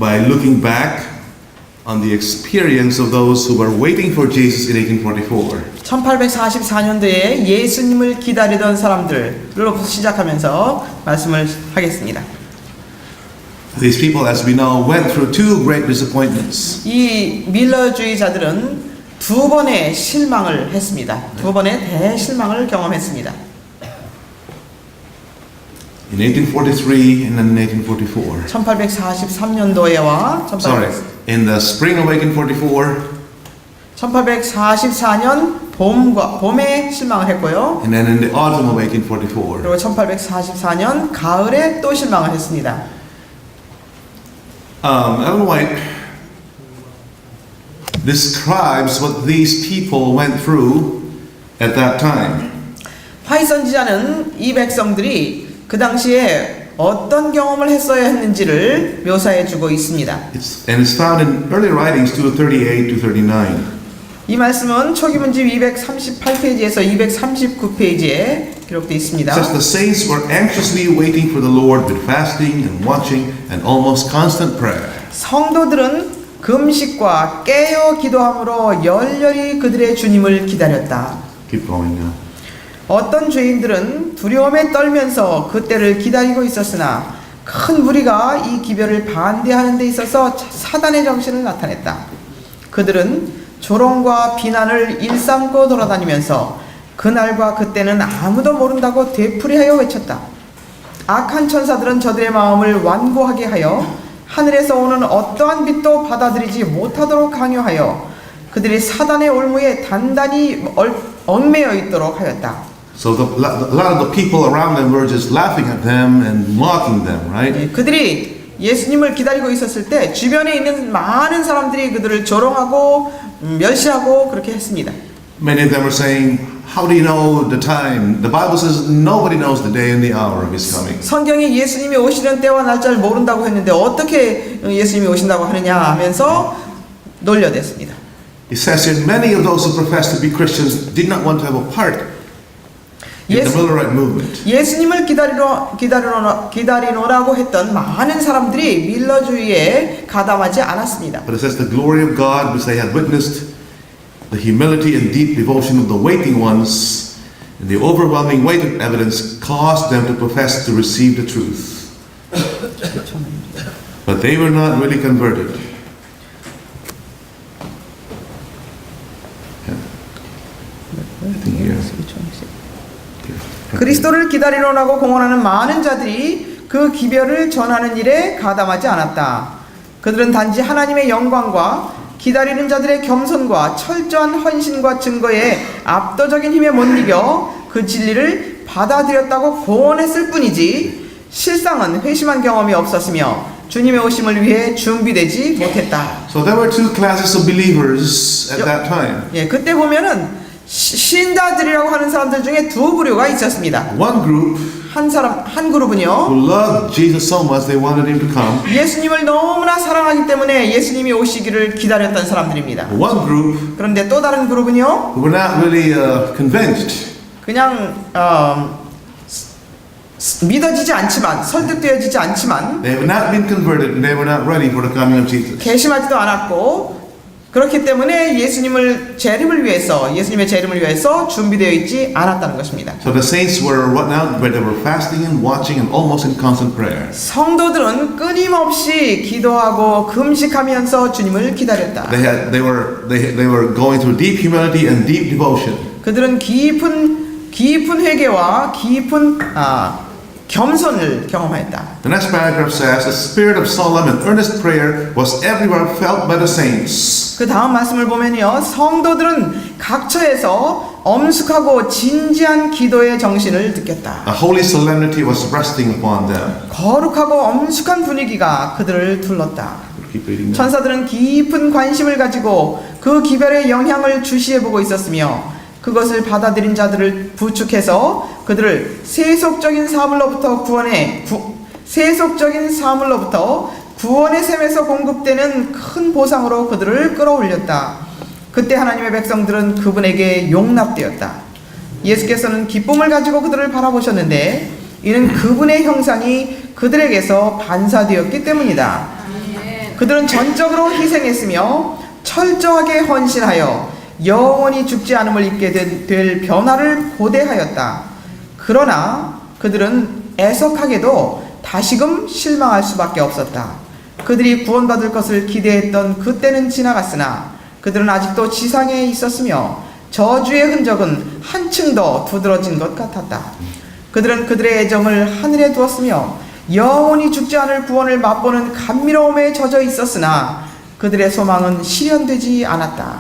by looking back on the experience of those who were waiting for Jesus in 1844. 1844년도에 예수님을 기다리던 사람들로부터 시작하면서 말씀을 하겠습니다. These people, as we know, went through two great disappointments. 이 밀러주의자들은 두 번의 실망을 했습니다. 두 번의 대실망을 경험했습니다. In 1843 and then in 1844. 1843년도에와 In the spring of 1844. 1844년 봄에 실망을 했고요. And then in the autumn of 1844. 그리고 1844년 가을에 또 실망을 했습니다. Ellen White describes what these people went through at that time. 화이트 선지자는 이 백성들이 그 당시에 어떤 경험을 했어야 했는지를 묘사해 주고 있습니다. And it's found in early writings 238 to 39. 이 말씀은 초기문집 238페이지에서 239페이지에 기록되어 있습니다. It says the saints were anxiously waiting for the Lord with fasting and watching and almost constant prayer. 성도들은 금식과 깨어 기도함으로 열렬히 그들의 주님을 기다렸다. Keep going now. 어떤 죄인들은 두려움에 떨면서 그때를 기다리고 있었으나 큰 무리가 이 기별을 반대하는 데 있어서 사단의 정신을 나타냈다. 그들은 조롱과 비난을 일삼고 돌아다니면서 그날과 그때는 아무도 모른다고 되풀이하여 외쳤다. 악한 천사들은 저들의 마음을 완고하게 하여 하늘에서 오는 어떠한 빛도 받아들이지 못하도록 강요하여 그들이 사단의 올무에 단단히 얽매여 있도록 하였다. So a lot of the people around them were just laughing at them and mocking them, right? 그들이 예수님을 기다리고 있었을 때 주변에 있는 많은 사람들이 그들을 조롱하고 멸시하고 그렇게 했습니다. Many of them were saying, "How do you know the time? The Bible says nobody knows the day and the hour of His coming." 성경이 예수님이 오시는 때와 날짜를 모른다고 했는데 어떻게 예수님이 오신다고 하느냐 하면서 놀려댔습니다. It says here, many of those who professed to be Christians did not want to have a part in the Millerite movement. 예수님을 기다리노라고 했던 많은 사람들이 밀러주의에 가담하지 않았습니다. But it says the glory of God, which they had witnessed, the humility and deep devotion of the waiting ones, and the overwhelming weight of evidence caused them to profess to receive the truth. But they were not really converted. I think here. 그리스도를 기다리노라고 공언하는 많은 자들이 그 기별을 전하는 일에 가담하지 않았다. 그들은 단지 하나님의 영광과 기다리는 자들의 겸손과 철저한 헌신과 증거에 압도적인 힘에 못 이겨 그 진리를 받아들였다고 공언했을 뿐이지 실상은 회심한 경험이 없었으며 주님의 오심을 위해 준비되지 못했다. So there were two classes of believers at that time. 예, 그때 보면은 신자들이라고 하는 사람들 중에 두 부류가 있었습니다. One group 한 그룹은요. who loved Jesus so much they wanted him to come. 예수님을 너무나 사랑하기 때문에 예수님이 오시기를 기다렸던 사람들입니다. One group 그런데 또 다른 그룹은요. who were not really convinced. 그냥 믿어지지 않지만 설득되어지지 않지만 They have not been converted and they were not ready for the coming of Jesus. 개심하지도 않았고 그렇기 때문에 예수님의 재림을 위해서 준비되어 있지 않았다는 것입니다. So the saints were what now? They were fasting and watching and almost in constant prayer. 성도들은 끊임없이 기도하고 금식하면서 주님을 기다렸다. They were going through deep humility and deep devotion. 그들은 깊은 회개와 깊은 겸손을 경험했다. The next paragraph says, the spirit of solemn and earnest prayer was everywhere felt by the saints. 그 다음 말씀을 보면요, 성도들은 각처에서 엄숙하고 진지한 기도의 정신을 느꼈다. A holy solemnity was resting upon them. 거룩하고 엄숙한 분위기가 그들을 둘렀다. Keep reading that. 천사들은 깊은 관심을 가지고 그 기별의 영향을 주시해보고 있었으며 그것을 받아들인 자들을 부축해서 그들을 세속적인 사물로부터 구원의 셈에서 공급되는 큰 보상으로 그들을 끌어올렸다. 그때 하나님의 백성들은 그분에게 용납되었다. 예수께서는 기쁨을 가지고 그들을 바라보셨는데 이는 그분의 형상이 그들에게서 반사되었기 때문이다. 그들은 전적으로 희생했으며 철저하게 헌신하여 영원히 죽지 않음을 입게 될 변화를 고대하였다. 그러나 그들은 애석하게도 다시금 실망할 수밖에 없었다. 그들이 구원받을 것을 기대했던 그때는 지나갔으나 그들은 아직도 지상에 있었으며 저주의 흔적은 한층 더 두드러진 것 같았다. 그들은 그들의 애정을 하늘에 두었으며 영원히 죽지 않을 구원을 맛보는 감미로움에 젖어 있었으나 그들의 소망은 실현되지 않았다.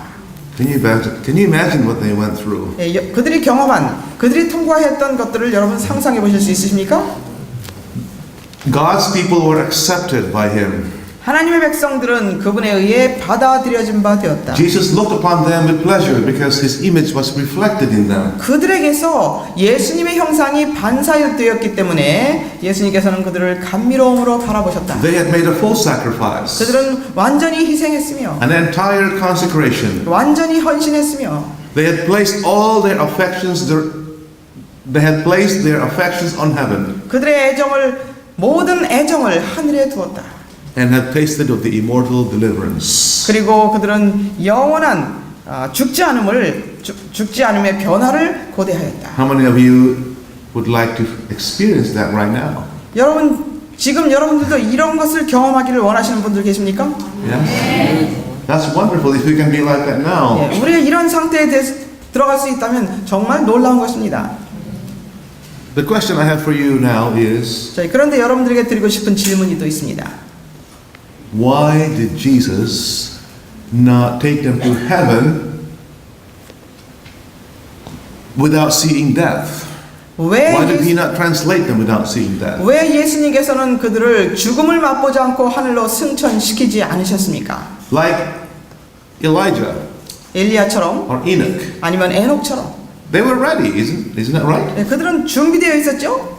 Can you imagine what they went through? 그들이 경험한, 그들이 통과했던 것들을 여러분 상상해 보실 수 있으십니까? God's people were accepted by him. 하나님의 백성들은 그분에 의해 받아들여진 바 되었다. Jesus looked upon them with pleasure because his image was reflected in them. 그들에게서 예수님의 형상이 반사되었기 때문에 예수님께서는 그들을 감미로움으로 바라보셨다. They had made a full sacrifice, 그들은 완전히 희생했으며 an entire consecration. 완전히 헌신했으며 They had placed all their affections. They had placed their affections on heaven 그들의 모든 애정을 하늘에 두었다. and had tasted of the immortal deliverance. 그리고 그들은 영원한 죽지 않음의 변화를 고대하였다. How many of you would like to experience that right now? 지금 여러분들도 이런 것을 경험하기를 원하시는 분들 계십니까? Yes. That's wonderful if we can be like that now. 우리가 이런 상태에 들어갈 수 있다면 정말 놀라운 것입니다. The question I have for you now is, 그런데 여러분들에게 드리고 싶은 질문이 또 있습니다. why did Jesus not take them to heaven without seeing death? Why did he not translate them without seeing death? 왜 예수님께서는 그들을 죽음을 맛보지 않고 하늘로 승천시키지 않으셨습니까? Like Elijah 엘리야처럼 or Enoch. 아니면 에녹처럼 They were ready, isn't that right? 그들은 준비되어 있었죠?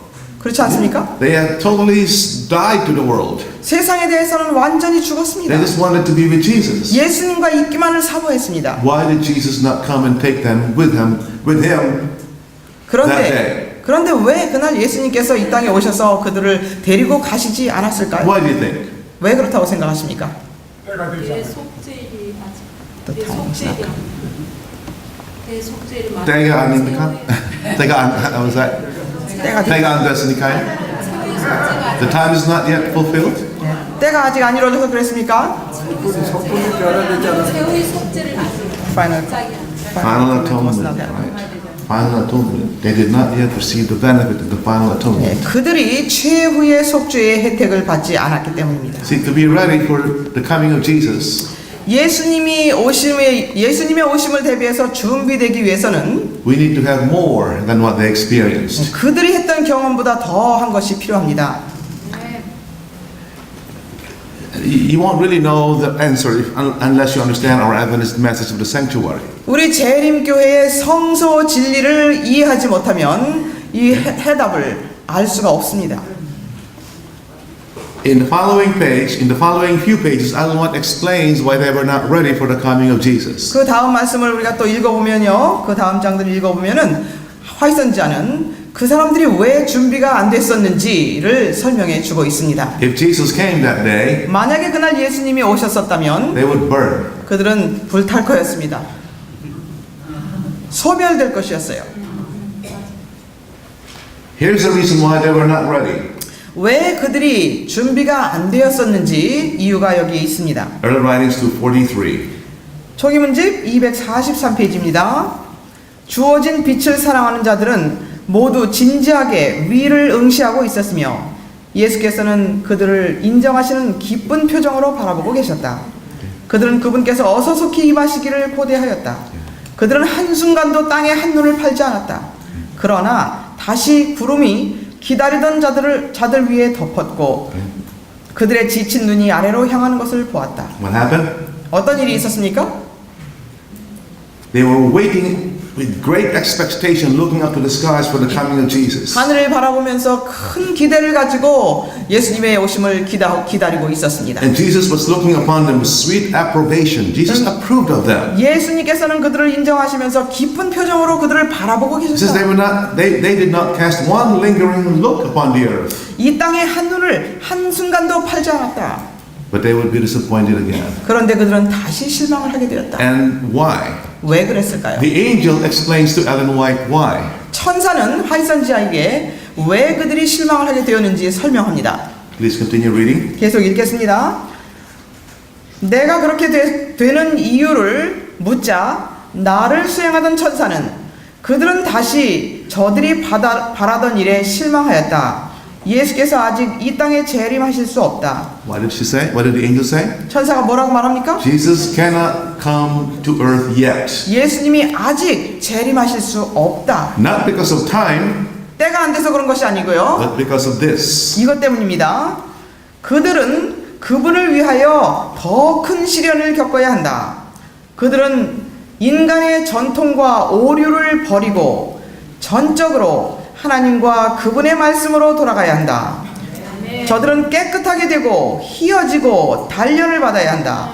그렇지 않습니까? They had totally died to the world. 세상에 대해서는 완전히 죽었습니다. They just wanted to be with Jesus. 예수님과 있기만을 사모했습니다. Why did Jesus not come and take them with him that day? 그런데 왜 그날 예수님께서 이 땅에 오셔서 그들을 데리고 가시지 않았을까요? Why do you think? 왜 그렇다고 생각하십니까? 내 속죄일이 아직 내 속죄일이 때가 아닙니까? 때가 안 됐으니까요? The time is not yet fulfilled. 때가 아직 안 이루어져서 그랬습니까? 세우의 속죄를 Final atonement, right? Final atonement. They did not yet receive the benefit of the final atonement. 그들이 최후의 속죄의 혜택을 받지 않았기 때문입니다. See, to be ready for the coming of Jesus, 예수님의 오심을 대비해서 준비되기 위해서는 we need to have more than what they experienced. 그들이 했던 경험보다 더한 것이 필요합니다. You won't really know the answer unless you understand our Adventist message of the sanctuary. 우리 재림교회의 성소 진리를 이해하지 못하면 이 해답을 알 수가 없습니다. In the following few pages, Alan Watt explains why they were not ready for the coming of Jesus. 그 다음 말씀을 우리가 또 읽어보면요, 그 다음 장들을 읽어보면은 화이선지자는 그 사람들이 왜 준비가 안 됐었는지를 설명해 주고 있습니다. If Jesus came that day, 만약에 그날 예수님이 오셨었다면 they would burn. 그들은 불탈 거였습니다. 소멸될 것이었어요. Here's the reason why they were not ready. 왜 그들이 준비가 안 되었었는지 이유가 여기 있습니다. Early Writings 243. 초기문집 243페이지입니다. 주어진 빛을 사랑하는 자들은 모두 진지하게 위를 응시하고 있었으며 예수께서는 그들을 인정하시는 기쁜 표정으로 바라보고 계셨다. 그들은 그분께서 어서 속히 임하시기를 고대하였다. 그들은 한순간도 땅에 한눈을 팔지 않았다. 그러나 다시 구름이 기다리던 자들 위에 덮었고 그들의 지친 눈이 아래로 향하는 것을 보았다. What happened? 어떤 일이 있었습니까? They were waiting with great expectation, looking up to the skies for the coming of Jesus. 하늘을 바라보면서 큰 기대를 가지고 예수님의 오심을 기다리고 있었습니다. And Jesus was looking upon them with sweet approbation. Jesus approved of them. 예수님께서는 그들을 인정하시면서 기쁜 표정으로 그들을 바라보고 It says 계셨다. they did not cast one lingering look upon the earth. 이 땅에 한눈을 한순간도 팔지 않았다. But they would be disappointed again. 그런데 그들은 다시 실망을 하게 되었다. And why? 왜 그랬을까요? The angel explains to Ellen White why. 천사는 화이트 선지자에게 왜 그들이 실망을 하게 되었는지 설명합니다. Please continue reading. 계속 읽겠습니다. 내가 그렇게 되는 이유를 묻자 나를 수행하던 천사는 그들은 다시 저들이 바라던 일에 실망하였다. 예수께서 아직 이 땅에 재림하실 수 없다. What did she say? What did the angel say? 천사가 뭐라고 말합니까? Jesus cannot come to earth yet. 예수님이 아직 재림하실 수 없다. Not because of time, 때가 안 돼서 그런 것이 아니고요. but because of this. 이것 때문입니다. 그들은 그분을 위하여 더 큰 시련을 겪어야 한다. 그들은 인간의 전통과 오류를 버리고 전적으로 하나님과 그분의 말씀으로 돌아가야 한다. 저들은 깨끗하게 되고 희어지고 단련을 받아야 한다.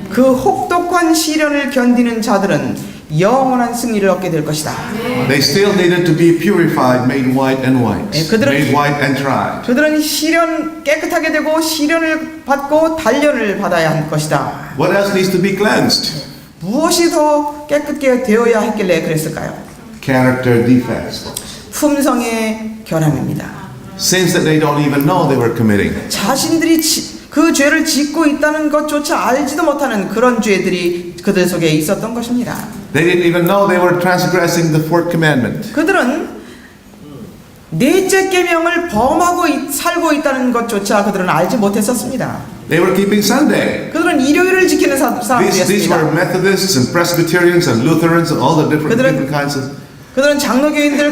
그 혹독한 시련을 견디는 자들은 영원한 승리를 얻게 될 것이다. They still needed to be purified, made white and white. Made white and tried. 그들은 깨끗하게 되고 시련을 받고 단련을 받아야 할 것이다. What else needs to be cleansed? 무엇이 더 깨끗게 되어야 했길래 그랬을까요? Character defects. 품성의 결함입니다. Sins that they don't even know they were committing. 자신들이 그 죄를 짓고 있다는 것조차 알지도 못하는 그런 죄들이 그들 속에 있었던 것입니다. They didn't even know they were transgressing the fourth commandment. 그들은 넷째 계명을 범하고 살고 있다는 것조차 그들은 알지 못했었습니다. They were keeping Sunday. 그들은 일요일을 지키는 These were 사람들이었습니다. Methodists and Presbyterians and Lutherans and all the different kinds of. 그들은 장로교인들,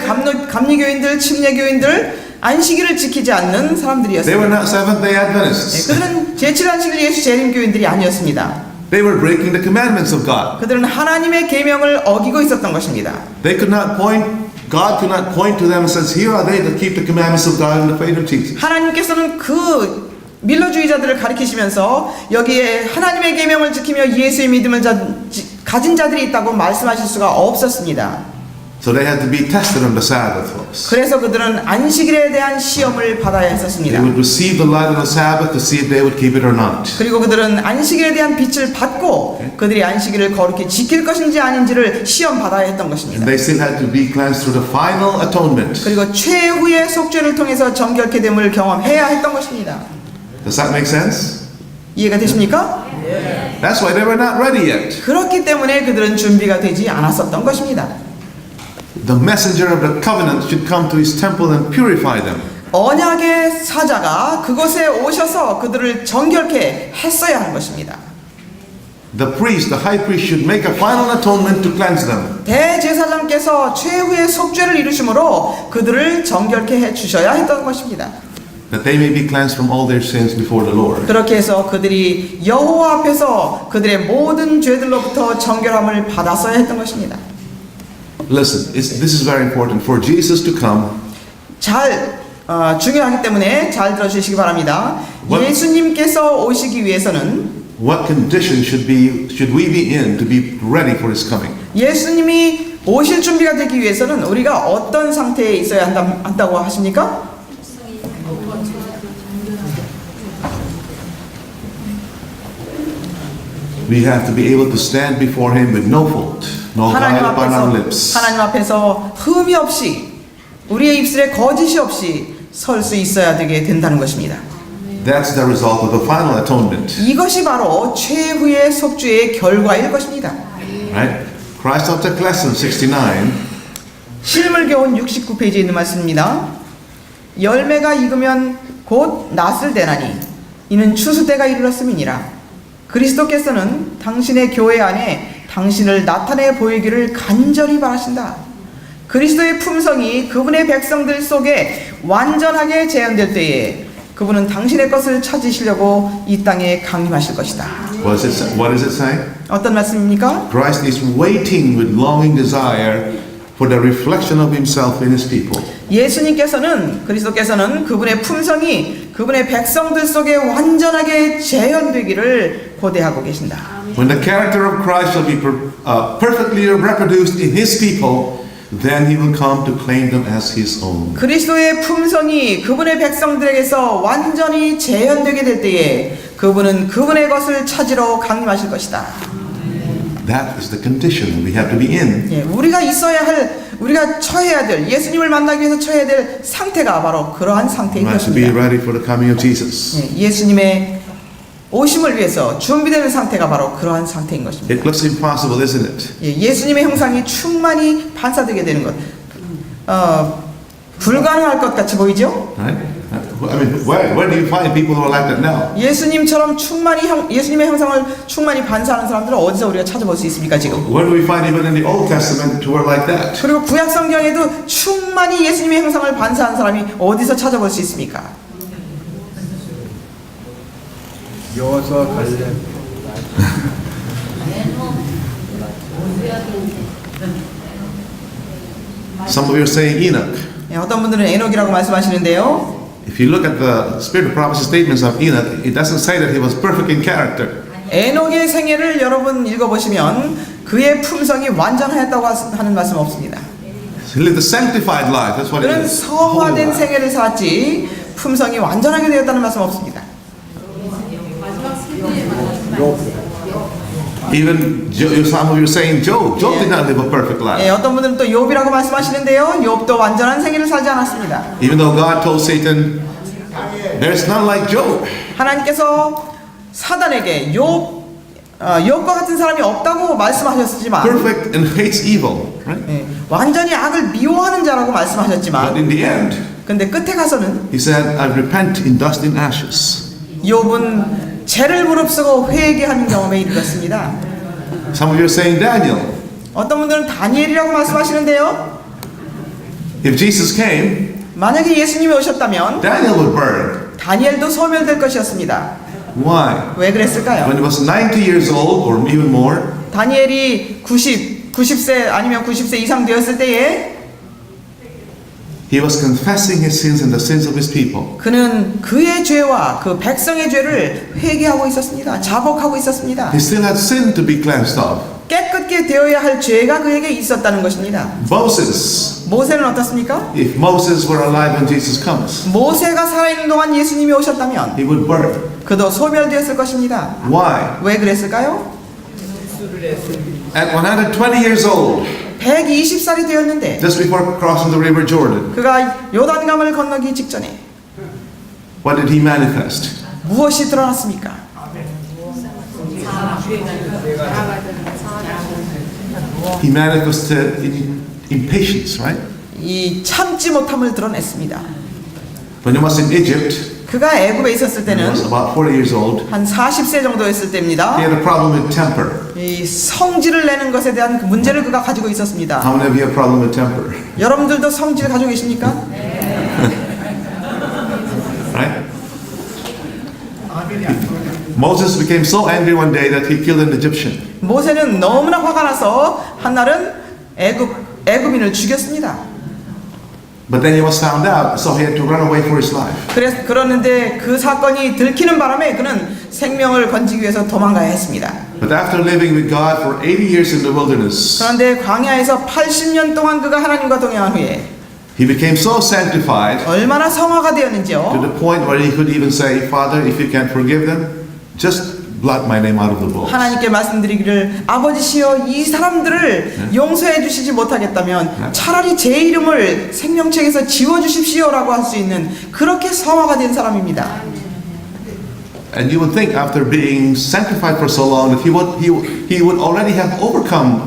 감리교인들, 침례교인들 안식일을 지키지 않는 They 사람들이었습니다. were not Seventh-day Adventists. 그들은 제7안식일 예수 재림교인들이 아니었습니다. They were breaking the commandments of God. 그들은 하나님의 계명을 어기고 있었던 것입니다. They could not point. God could not point to them and says, "Here are they that keep the commandments of God and the faith of Jesus." 하나님께서는 그 밀러주의자들을 가리키시면서 여기에 하나님의 계명을 지키며 예수의 믿음을 가진 자들이 있다고 말씀하실 수가 없었습니다. So they had to be tested on the Sabbath, folks. 그래서 그들은 안식일에 대한 시험을 받아야 They 했었습니다. would receive the light on the Sabbath to see if they would keep it or not. 그리고 그들은 안식일에 대한 빛을 받고 그들이 안식일을 거룩히 지킬 것인지 아닌지를 시험 받아야 했던 And 것입니다. they still had to be cleansed through the final atonement. 그리고 최후의 속죄를 통해서 정결케 됨을 경험해야 했던 것입니다. Does that make sense? 이해가 되십니까? That's why they were not ready yet. 그렇기 때문에 그들은 준비가 되지 않았었던 것입니다. The messenger of the covenant should come to his temple and purify them. 언약의 사자가 그곳에 오셔서 그들을 정결케 했어야 하는 것입니다. The priest, the high priest, should make a final atonement to cleanse them. 대제사장께서 최후의 속죄를 이루심으로 그들을 정결케 해 주셔야 했던 것입니다. That they may be cleansed from all their sins before the Lord. 그렇게 해서 그들이 여호와 앞에서 그들의 모든 죄들로부터 정결함을 받았어야 했던 것입니다. Listen, this is very important. For Jesus to come, 중요하기 때문에 잘 들어주시기 바랍니다. 예수님께서 오시기 위해서는 what condition should we be in to be ready for His coming? 예수님이 오실 준비가 되기 위해서는 우리가 어떤 상태에 있어야 한다고 하십니까? We have to be able to stand before Him with no fault, no guile upon our lips. 하나님 앞에서 흠이 없이 우리의 입술에 거짓이 없이 설 수 있어야 되게 된다는 것입니다. That's the result of the final atonement. 이것이 바로 최후의 속죄의 결과일 것입니다. Right? Christ Object Lesson 69. 실물교훈 69페이지에 있는 말씀입니다. 열매가 익으면 곧 낫을 대나니 이는 추수 때가 이르렀음이니라. 그리스도께서는 당신의 교회 안에 당신을 나타내 보이기를 간절히 바라신다. 그리스도의 품성이 그분의 백성들 속에 완전하게 재현될 때에 그분은 당신의 것을 찾으시려고 이 땅에 강림하실 것이다. What does it say? 어떤 말씀입니까? Christ is waiting with longing desire for the reflection of Himself in His people. 그리스도께서는 그분의 품성이 그분의 백성들 속에 완전하게 재현되기를 고대하고 계신다. When the character of Christ shall be perfectly reproduced in His people, then He will come to claim them as His own. 그리스도의 품성이 그분의 백성들에게서 완전히 재현되게 될 때에 그분은 그분의 것을 찾으러 강림하실 것이다. That is the condition we have to be in. 예, 우리가 처해야 될, 예수님을 만나기 위해서 처해야 될 상태가 바로 그러한 상태인 We have to be 것입니다. ready for the coming of Jesus. 예, 예수님의 오심을 위해서 준비되는 상태가 바로 그러한 상태인 것입니다. It looks impossible, isn't it? 예, 예수님의 형상이 충만히 반사되게 되는 것, 불가능할 것 같이 보이죠? Right? I mean, where do you find people who are like that now? 예수님처럼 예수님의 형상을 충만히 반사하는 사람들은 어디서 우리가 찾아볼 수 있습니까 지금? Where do we find even in the Old Testament who are like that? 그리고 구약 성경에도 충만히 예수님의 형상을 반사한 사람이 어디서 찾아볼 수 있습니까? 여호수아 갈렙 Some of you are saying Enoch. 예, 어떤 분들은 에녹이라고 말씀하시는데요. If you look at the Spirit of Prophecy statements of Enoch, it doesn't say that he was perfect in character. 에녹의 생애를 여러분 읽어보시면 그의 품성이 완전하였다고 하는 말씀 없습니다. He lived a sanctified life. That's what it 그는 is. 성화된 생애를 살았지 품성이 완전하게 되었다는 말씀 없습니다. 마지막 세대에 만났지만 Even some of you are saying Job. Job did not live a perfect life. 예, 어떤 분들은 또 욥이라고 말씀하시는데요. 욥도 완전한 생애를 살지 않았습니다. Even though God told Satan, there's none like Job. 하나님께서 사단에게 욥과 같은 사람이 없다고 말씀하셨지만 Perfect and hates evil. Right? 예, 완전히 악을 미워하는 자라고 But 말씀하셨지만 in the end, 근데 끝에 가서는 he said, I repent in dust and ashes. 욥은 죄를 무릅쓰고 회개하는 경험에 이르렀습니다. Some of you are saying Daniel. 어떤 분들은 다니엘이라고 말씀하시는데요. If Jesus came, 만약에 예수님이 오셨다면 Daniel would burn. 다니엘도 소멸될 것이었습니다. Why? 왜 그랬을까요? When he was 90 years old or even more, 다니엘이 90세 아니면 90세 이상 되었을 때에 he was confessing his sins and the sins of his people. 그는 그의 죄와 그 백성의 죄를 회개하고 있었습니다. 자복하고 있었습니다. He still had sin to be cleansed of. 깨끗게 되어야 할 죄가 그에게 있었다는 것입니다. Moses, 모세는 어떻습니까? if Moses were alive when Jesus comes, 모세가 살아있는 동안 예수님이 오셨다면 he would burn. 그도 소멸되었을 것입니다. Why? 왜 그랬을까요? At 120 years old, 120살이 되었는데 just before crossing the river Jordan, 그가 요단강을 건너기 직전에 what did he manifest? 무엇이 드러났습니까? He manifested impatience, right? 이 참지 못함을 드러냈습니다. When he was in Egypt, 그가 애굽에 있었을 he 때는 was about 40 years old. 한 40세 정도였을 때입니다. He had a problem with temper. 이 성질을 내는 것에 대한 그 문제를 그가 가지고 있었습니다. How many of you have a problem with temper? 여러분들도 성질 가지고 계십니까? Right? Moses became so angry one day that he killed an Egyptian. 모세는 너무나 화가 나서 한날은 애굽인을 죽였습니다. But then he was found out, so he had to run away for his life. 그런데 그 사건이 들키는 바람에 그는 생명을 건지기 위해서 도망가야 했습니다. But after living with God for 80 years in the wilderness, 그런데 광야에서 80년 동안 그가 하나님과 동행한 후에 he became so sanctified 얼마나 성화가 to 되었는지요. the point where he could even say, Father, if you can't forgive them, just blot my name out of the book. 하나님께 말씀드리기를 아버지시여 이 사람들을 용서해 주시지 못하겠다면 차라리 제 이름을 생명책에서 지워주십시오라고 할 수 있는 그렇게 성화가 된 사람입니다. And you would think after being sanctified for so long that he would already have overcome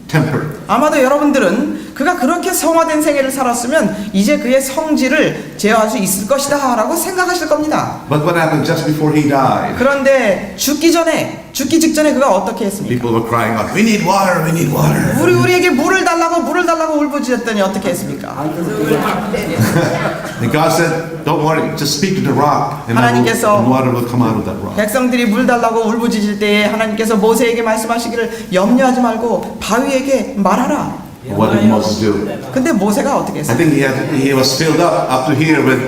temper. 아마도 여러분들은 그가 그렇게 성화된 생애를 살았으면 이제 그의 성질을 제어할 수 있을 것이다 라고 생각하실 겁니다. But what happened just before he died? 그런데 죽기 직전에 그가 어떻게 했습니까? People were crying out, we need water, we need water. 우리에게 물을 달라고 울부짖었더니 어떻게 했습니까? And God said, don't worry, just speak to the rock and 하나님께서 water will come out of that rock. 백성들이 물 달라고 울부짖을 때에 하나님께서 모세에게 말씀하시기를 염려하지 말고 바위에게 말하라. What did Moses do? 근데 모세가 어떻게 I 했어요? think he was filled up to here with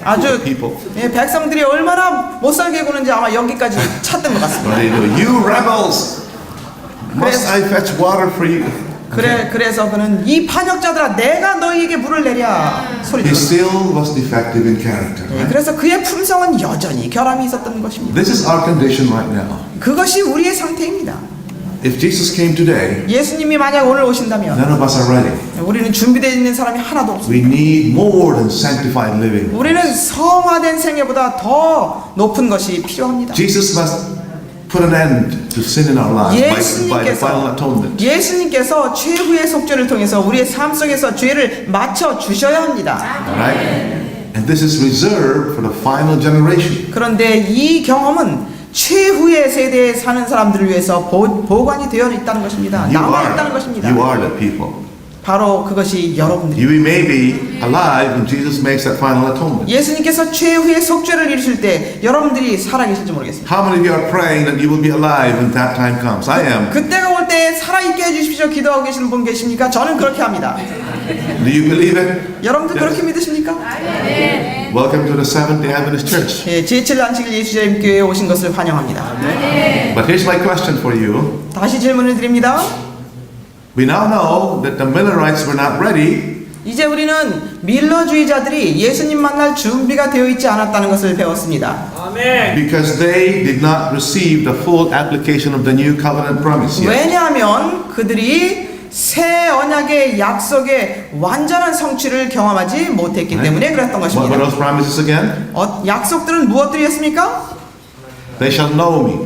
아주 people. 예, 백성들이 얼마나 못 살게 구는지 아마 여기까지 찼던 것 같습니다. What did he do? You rebels! Must I fetch water for you? 그래서 그는 이 반역자들아 내가 너희에게 물을 내랴 소리 He 들었어요. still was defective in character. 네, Right? 그래서 그의 품성은 여전히 결함이 있었던 것입니다. This is our condition right now. 그것이 우리의 상태입니다. If Jesus came today, 예수님이 만약 오늘 오신다면 none of us are ready. 우리는 준비되어 있는 사람이 하나도 없습니다. We need more than sanctified living. 우리는 성화된 생애보다 더 높은 것이 필요합니다. Jesus must put an end to sin in our lives by the final atonement. 예수님께서 최후의 속죄를 통해서 우리의 삶 속에서 죄를 맞춰 주셔야 합니다. Right? And this is reserved for the final generation. 그런데 이 경험은 최후의 세대에 사는 사람들을 위해서 보관이 되어 있다는 것입니다. 남아 있다는 것입니다. You are the people. 바로 그것이 여러분들이. You may be alive when Jesus makes that final atonement. 예수님께서 최후의 속죄를 이루실 때 여러분들이 살아계실지 모르겠습니다. How many of you are praying that you will be alive when that time comes? I am. 그때가 올 때 살아있게 해주십시오 기도하고 계시는 분 계십니까? 저는 그렇게 합니다. Do you believe it? 여러분들 그렇게 믿으십니까? Welcome to the Seventh-day Adventist Church. 예, 제7 안식일 예수자임 교회에 오신 것을 환영합니다. But here's my question for you. 다시 질문을 드립니다. We now know that the Millerites were not ready 이제 우리는 밀러주의자들이 예수님 만날 준비가 되어 있지 않았다는 것을 배웠습니다. because they did not receive the full application of the new covenant promise yet. 왜냐하면 그들이 새 언약의 약속의 완전한 성취를 경험하지 못했기 때문에 그랬던 What were 것입니다. those promises again? 약속들은 무엇들이었습니까? They shall know me.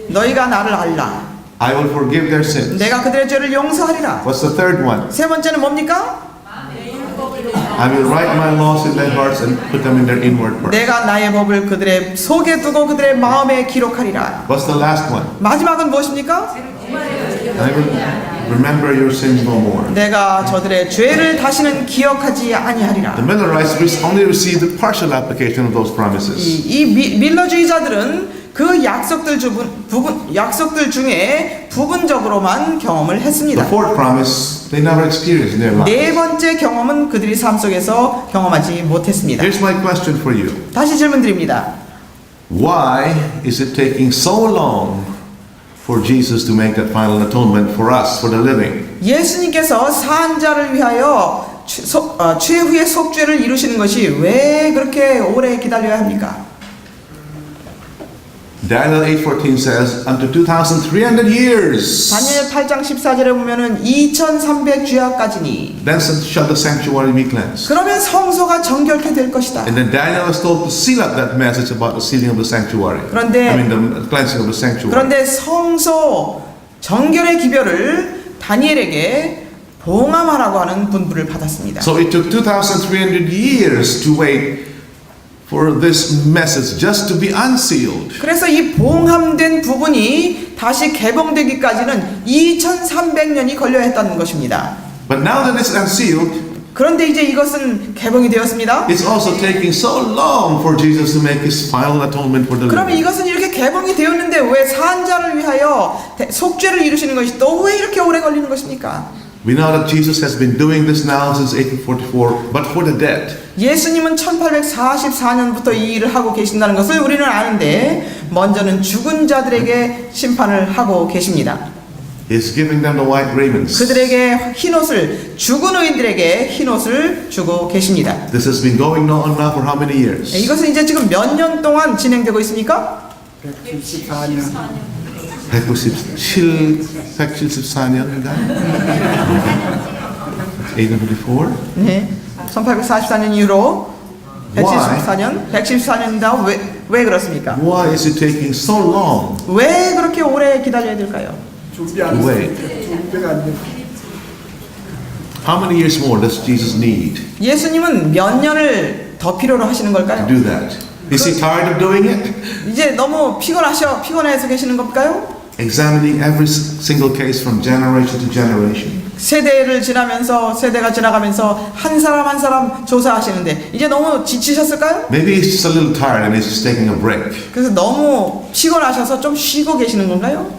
너희가 나를 알라. I will forgive their sins. 내가 그들의 죄를 용서하리라. What's the third one? 세 번째는 뭡니까? I will write my laws in their hearts and put them in their inward parts. 내가 나의 법을 그들의 속에 두고 그들의 마음에 기록하리라. What's the last one? 마지막은 무엇입니까? I will remember your sins no more. 내가 저들의 죄를 다시는 기억하지 아니하리라. The Millerites only received the partial application of those promises. 이 밀러주의자들은 그 약속들 중에 부분적으로만 경험을 The 했습니다. fourth promise they never experienced in their lives. 네 번째 경험은 그들이 삶 속에서 경험하지 못했습니다. Here's my question for you. 다시 질문 드립니다. Why is it taking so long for Jesus to make that final atonement for us, for the living? 예수님께서 산자를 위하여 최후의 속죄를 이루시는 것이 왜 그렇게 오래 기다려야 합니까? Daniel 8:14 says, unto 2,300 years. 다니엘 8장 14절에 보면은 2300주야까지니 Then shall the sanctuary be cleansed. 그러면 성소가 정결케 될 것이다. And then Daniel was told to seal up that message about the sealing of the sanctuary. 그런데 the cleansing of the sanctuary. 그런데 성소 정결의 기별을 다니엘에게 봉함하라고 하는 분부를 받았습니다. So it took 2,300 years to wait for this message just to be unsealed. 그래서 이 봉함된 부분이 다시 개봉되기까지는 2300년이 걸려야 했다는 것입니다. But now that it's unsealed, 그런데 이제 이것은 개봉이 되었습니다. it's also taking so long for Jesus to make his final atonement for the 그러면 living. 이것은 이렇게 개봉이 되었는데 왜 산자를 위하여 속죄를 이루시는 것이 또 왜 이렇게 오래 걸리는 것입니까? We know that Jesus has been doing this now since 1844, but for the dead. 예수님은 1844년부터 이 일을 하고 계신다는 것을 우리는 아는데 먼저는 죽은 자들에게 심판을 하고 계십니다. He's giving them the white raiments. 그들에게 흰옷을 죽은 의인들에게 흰옷을 주고 계십니다. This has been going on now for how many years? 이것은 이제 지금 몇 년 동안 진행되고 있습니까? 174년. 194년인가? 1844? 네. 1844년 이후로 Why? 174년입니다. 왜 그렇습니까? Why is it taking so long? 왜 그렇게 오래 기다려야 될까요? 준비 안 Wait. 됐어요. 준비가 안 됐어요. How many years more does Jesus need 예수님은 몇 년을 더 필요로 하시는 to 걸까요? do that? Is he tired of doing it? 이제 너무 피곤해서 계시는 걸까요? Examining every single case from generation to generation. 세대를 지나면서 세대가 지나가면서 한 사람 한 사람 조사하시는데 이제 너무 지치셨을까요? Maybe he's just a little tired and he's just taking a break. 그래서 너무 피곤하셔서 좀 쉬고 계시는 건가요?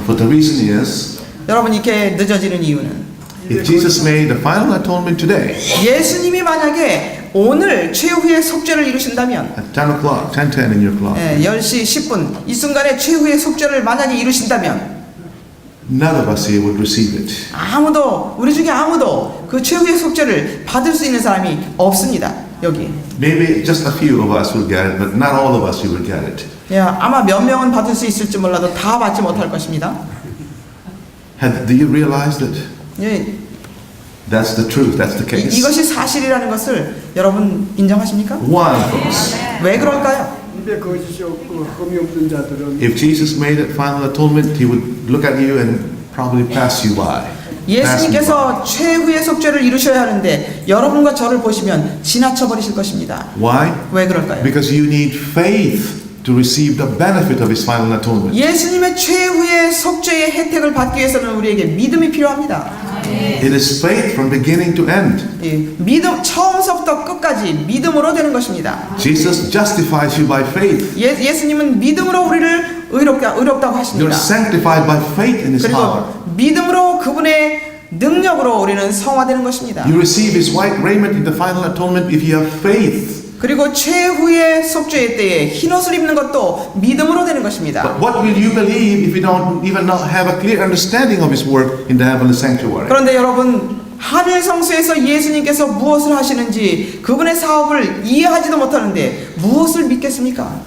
But the reason is, 여러분 이렇게 늦어지는 이유는 if Jesus made the final atonement today, 예수님이 만약에 오늘 최후의 속죄를 이루신다면 at 10 o'clock, 10:10 in your clock, 10시 10분 이 순간에 최후의 속죄를 만약에 이루신다면 none of us here would receive it. 아무도 우리 중에 아무도 그 최후의 속죄를 받을 수 있는 사람이 없습니다. 여기. Maybe just a few of us will get it, but not all of us will get it. 예, 아마 몇 명은 받을 수 있을지 몰라도 다 받지 못할 것입니다. Do you realize that? 예, That's the truth. That's the case. 이것이 사실이라는 것을 여러분 인정하십니까? Why, folks? 왜 그럴까요? 입에 거짓이 없고 흠이 없는 자들은 If Jesus made it final atonement, he would look at you and probably pass you by. 예수님께서 최후의 속죄를 이루셔야 하는데 여러분과 저를 보시면 지나쳐 버리실 것입니다. Why? 왜 그럴까요? Because you need faith to receive the benefit of his final atonement. 예수님의 최후의 속죄의 혜택을 받기 위해서는 우리에게 믿음이 필요합니다. It is faith from beginning to end. 예, 믿음 처음서부터 끝까지 믿음으로 되는 것입니다. Jesus justifies you by faith. 예수님은 믿음으로 우리를 의롭다고 You're 하십니다. sanctified by faith in his power. 그리고 믿음으로 그분의 능력으로 우리는 성화되는 것입니다. You receive his white raiment in the final atonement if you have faith. 그리고 최후의 속죄의 때에 흰옷을 입는 것도 믿음으로 되는 것입니다. But what will you believe if you don't even have a clear understanding of his work in the heavenly sanctuary? 그런데 여러분 하늘 성소에서 예수님께서 무엇을 하시는지 그분의 사업을 이해하지도 못하는데 무엇을 믿겠습니까?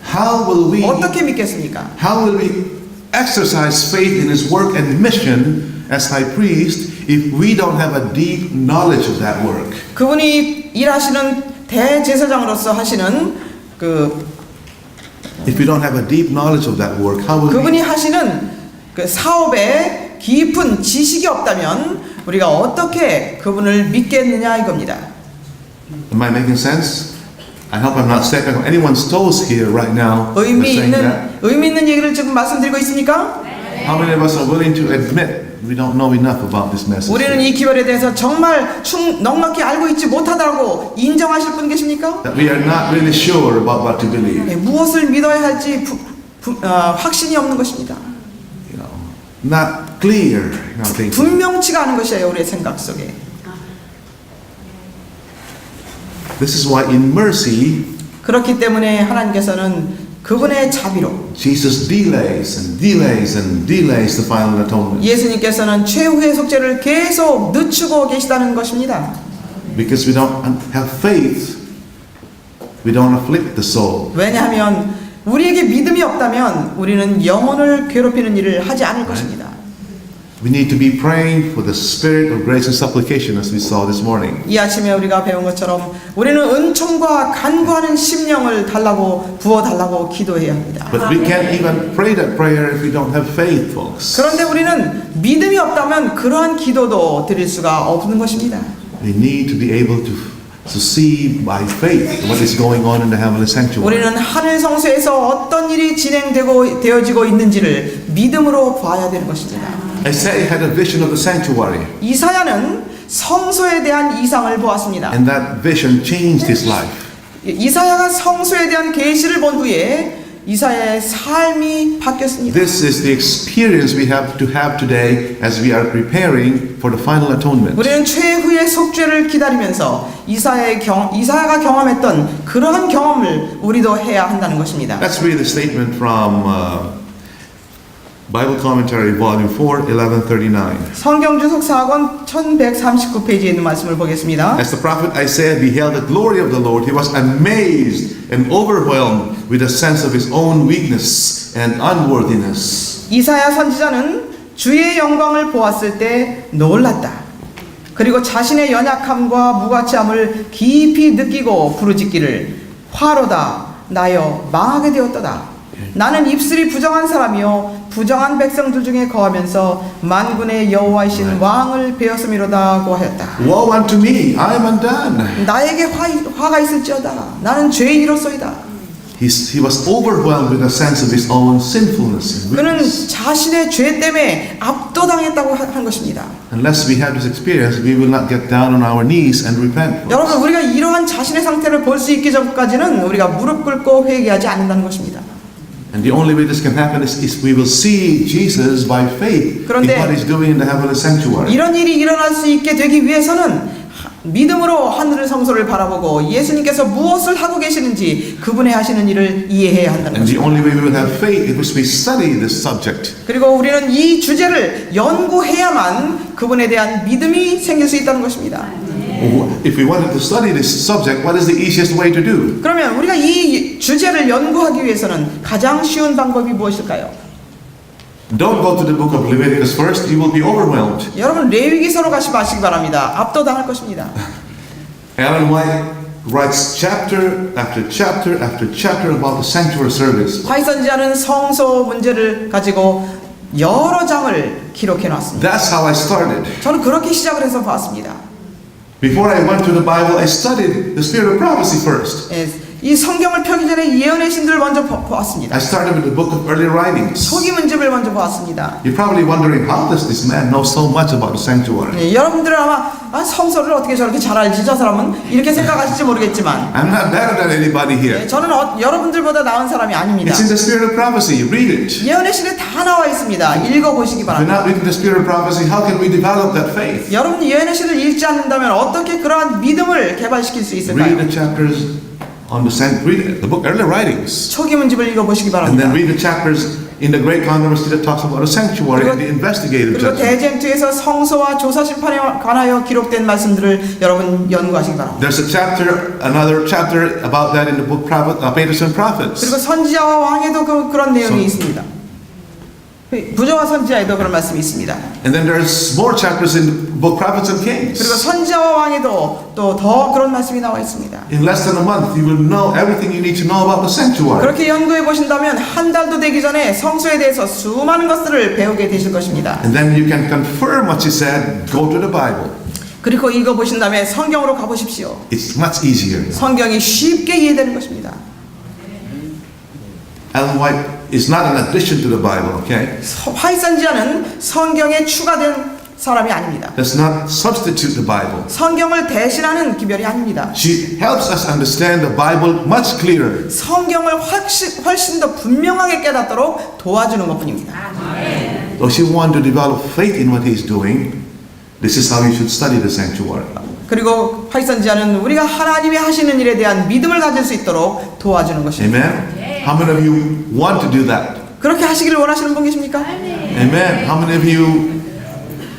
How will we 어떻게 믿겠습니까? How will we exercise faith in his work and mission as high priest if we don't have a deep knowledge of that work? 그분이 일하시는 대제사장으로서 하시는 If we don't have a deep knowledge of that work, how will 그분이 we? 하시는 그 사업에 깊은 지식이 없다면 우리가 어떻게 그분을 믿겠느냐 이겁니다. Am I making sense? I hope I'm not stepping on anyone's toes here right now. by saying that. 의미 있는 얘기를 지금 말씀드리고 있습니까? How many of us are willing to admit we don't know enough about this message? 우리는 이 기별에 대해서 정말 넉넉히 알고 있지 못하다고 인정하실 분 계십니까? That we are not really sure about what to believe. 네, 무엇을 믿어야 할지 확신이 없는 것입니다. You know, not clear. You know, things. 분명치가 않은 것이에요, 우리의 생각 속에. This is why in mercy 그렇기 때문에 하나님께서는 그분의 자비로 Jesus delays and delays and delays the final atonement. 예수님께서는 최후의 속죄를 계속 늦추고 계시다는 것입니다. Because we don't have faith, we don't afflict the soul. 왜냐하면 우리에게 믿음이 없다면 우리는 영혼을 괴롭히는 일을 하지 않을 것입니다. We need to be praying for the spirit of grace and supplication as we saw this morning. 이 아침에 우리가 배운 것처럼 우리는 은총과 간구하는 심령을 부어달라고 기도해야 합니다. But we can't even pray that prayer if we don't have faith, folks. 그런데 우리는 믿음이 없다면 그러한 기도도 드릴 수가 없는 것입니다. We need to be able to see by faith what is going on in the heavenly sanctuary. 우리는 하늘 성소에서 어떤 일이 되어지고 있는지를 믿음으로 봐야 되는 것입니다. Isaiah had a vision of the sanctuary, 이사야는 성소에 대한 이상을 보았습니다. and that vision changed his life. 이사야가 성소에 대한 계시를 본 후에 이사야의 삶이 바뀌었습니다. This is the experience we have today as we are preparing for the final atonement. 우리는 최후의 속죄를 기다리면서 이사야가 경험했던 그러한 경험을 우리도 해야 한다는 것입니다. Let's read the statement from Bible Commentary, Volume 4, 1139. 성경 주석 4권 1139페이지에 있는 말씀을 보겠습니다. As the prophet Isaiah beheld the glory of the Lord, he was amazed and overwhelmed with a sense of his own weakness and unworthiness. 이사야 선지자는 주의 영광을 보았을 때 놀랐다. 그리고 자신의 연약함과 무가치함을 깊이 느끼고 부르짖기를 화로다 나여 망하게 되었도다. 나는 입술이 부정한 사람이요 부정한 백성들 중에 거하면서 만군의 여호와이신 왕을 배웠음이로다고 하였다. Woe unto me, I am undone. 나에게 화가 있을지어다. 나는 죄인이로소이다. He was overwhelmed with a sense of his own sinfulness and 그는 weakness. 자신의 죄 때문에 압도당했다고 한 것입니다. Unless we have this experience, we will not get down on our knees and repent. 여러분 우리가 이러한 자신의 상태를 볼 수 있기 전까지는 우리가 무릎 꿇고 회개하지 않는다는 것입니다. And the only way this can happen is we will see Jesus by faith in 그런데 what he's doing in the heavenly sanctuary. 이런 일이 일어날 수 있게 되기 위해서는 믿음으로 하늘 성소를 바라보고 예수님께서 무엇을 하고 계시는지 그분의 하시는 일을 이해해야 한다는 And the 것입니다. only way we will have faith is we study this subject. 그리고 우리는 이 주제를 연구해야만 그분에 대한 믿음이 생길 수 있다는 것입니다. If we wanted to study this subject, what is the easiest way to do? 그러면 우리가 이 주제를 연구하기 위해서는 가장 쉬운 방법이 무엇일까요? Don't go to the book of Leviticus first, you will be overwhelmed. 여러분 레위기서로 가시 마시기 바랍니다. 압도당할 것입니다. Ellen White writes chapter after chapter after chapter about the sanctuary service. 화이트 선지자는 성소 문제를 가지고 여러 장을 기록해 놨습니다. That's how I started. 저는 그렇게 시작을 해서 봤습니다. Before I went to the Bible, I studied the spirit of prophecy first. 예, 이 성경을 펴기 전에 예언의 신들을 먼저 보았습니다. I started with the book of early writings. 초기 문집을 먼저 보았습니다. You're probably wondering, how does this man know so much about the sanctuary? 예, 여러분들은 아마 성소를 어떻게 저렇게 잘 알지 저 사람은 이렇게 생각하실지 모르겠지만 I'm not better than anybody here. 예, 저는 여러분들보다 나은 사람이 아닙니다. It's in the spirit of prophecy. Read it. 예언의 신에 다 나와 있습니다. 읽어보시기 If we're 바랍니다. not reading the spirit of prophecy, how can we develop that faith? 여러분 예언의 신을 읽지 않는다면 어떻게 그러한 믿음을 개발시킬 수 Read 있을까요? the chapters on the read the book early writings, 초기 문집을 읽어보시기 and then 바랍니다. read the chapters in the great controversy that talks about the sanctuary and the investigative 그리고 judgment. 대쟁투에서 성소와 조사 심판에 관하여 기록된 말씀들을 여러분 연구하시기 바랍니다. There's a chapter, another chapter about that in the book Patriarchs and Prophets. 그리고 선지자와 왕에도 그런 내용이 있습니다. 부조와 선지자에도 그런 말씀이 있습니다. And then there's more chapters in the book Prophets and 그리고 Kings. 선지자와 왕에도 또 더 그런 말씀이 나와 있습니다. In less than a month, you will know everything you need to know about the sanctuary. 그렇게 연구해 보신다면 한 달도 되기 전에 성소에 대해서 수많은 것들을 배우게 되실 것입니다. And then you can confirm what she said. Go to the Bible. 그리고 읽어 보신 다음에 성경으로 가보십시오. It's much easier. 성경이 쉽게 이해되는 것입니다. Ellen White is not an addition to the Bible, okay? 화이트 선지자는 성경에 추가된 사람이 아닙니다. Does not substitute the Bible. 성경을 대신하는 기별이 아닙니다. She helps us understand the Bible much clearer. 성경을 훨씬 더 분명하게 깨닫도록 도와주는 것뿐입니다. Though she wanted to develop faith in what he's doing, this is how you should study the sanctuary. 그리고 화이트 선지자는 우리가 하나님이 하시는 일에 대한 믿음을 가질 수 있도록 도와주는 것입니다. Amen? How many of you want to do that? 그렇게 하시기를 원하시는 분 계십니까? Amen? How many of you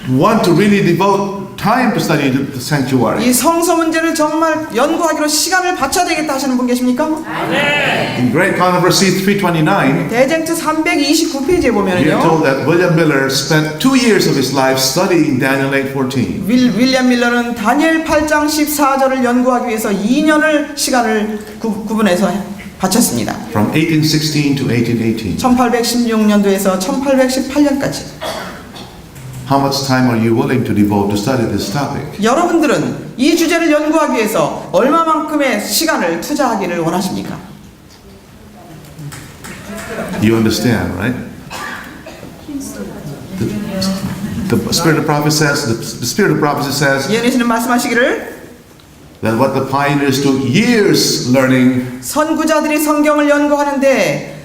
want to really devote time to study the sanctuary? 이 성소 문제를 정말 연구하기로 시간을 바쳐야 되겠다 하시는 분 계십니까? In Great Controversy 329, 대쟁투 329페이지에 we are 보면요. told that William Miller spent 2 years of his life studying Daniel 8:14. 윌리엄 밀러는 다니엘 8장 14절을 연구하기 위해서 2년을 시간을 구분해서 바쳤습니다. From 1816 to 1818. 1816년도에서 1818년까지. How much time are you willing to devote to study this topic? 여러분들은 이 주제를 연구하기 위해서 얼마만큼의 시간을 투자하기를 원하십니까? You understand, right? The spirit of prophecy says, the spirit of prophecy says 예언이시는 말씀하시기를 that what the pioneers took years learning, 선구자들이 성경을 연구하는데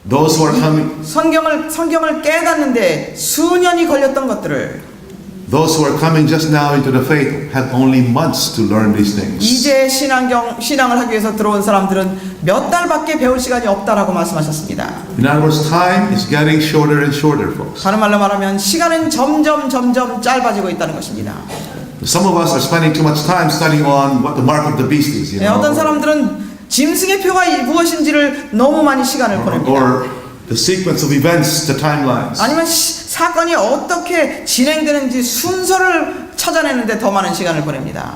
those who are coming, 성경을 깨닫는데 수년이 걸렸던 것들을 those who are coming just now into the faith had only months to learn these things. 이제 신앙을 하기 위해서 들어온 사람들은 몇 달밖에 배울 시간이 없다라고 말씀하셨습니다. In other words, time is getting shorter and shorter, folks. 다른 말로 말하면 시간은 점점 짧아지고 있다는 것입니다. Some of us are spending too much time studying on what the mark of the beast is, you 어떤 know, 사람들은 짐승의 표가 무엇인지를 너무 많이 시간을 보냅니다. or the sequence of events, the timelines. 아니면 사건이 어떻게 진행되는지 순서를 찾아내는데 더 많은 시간을 보냅니다.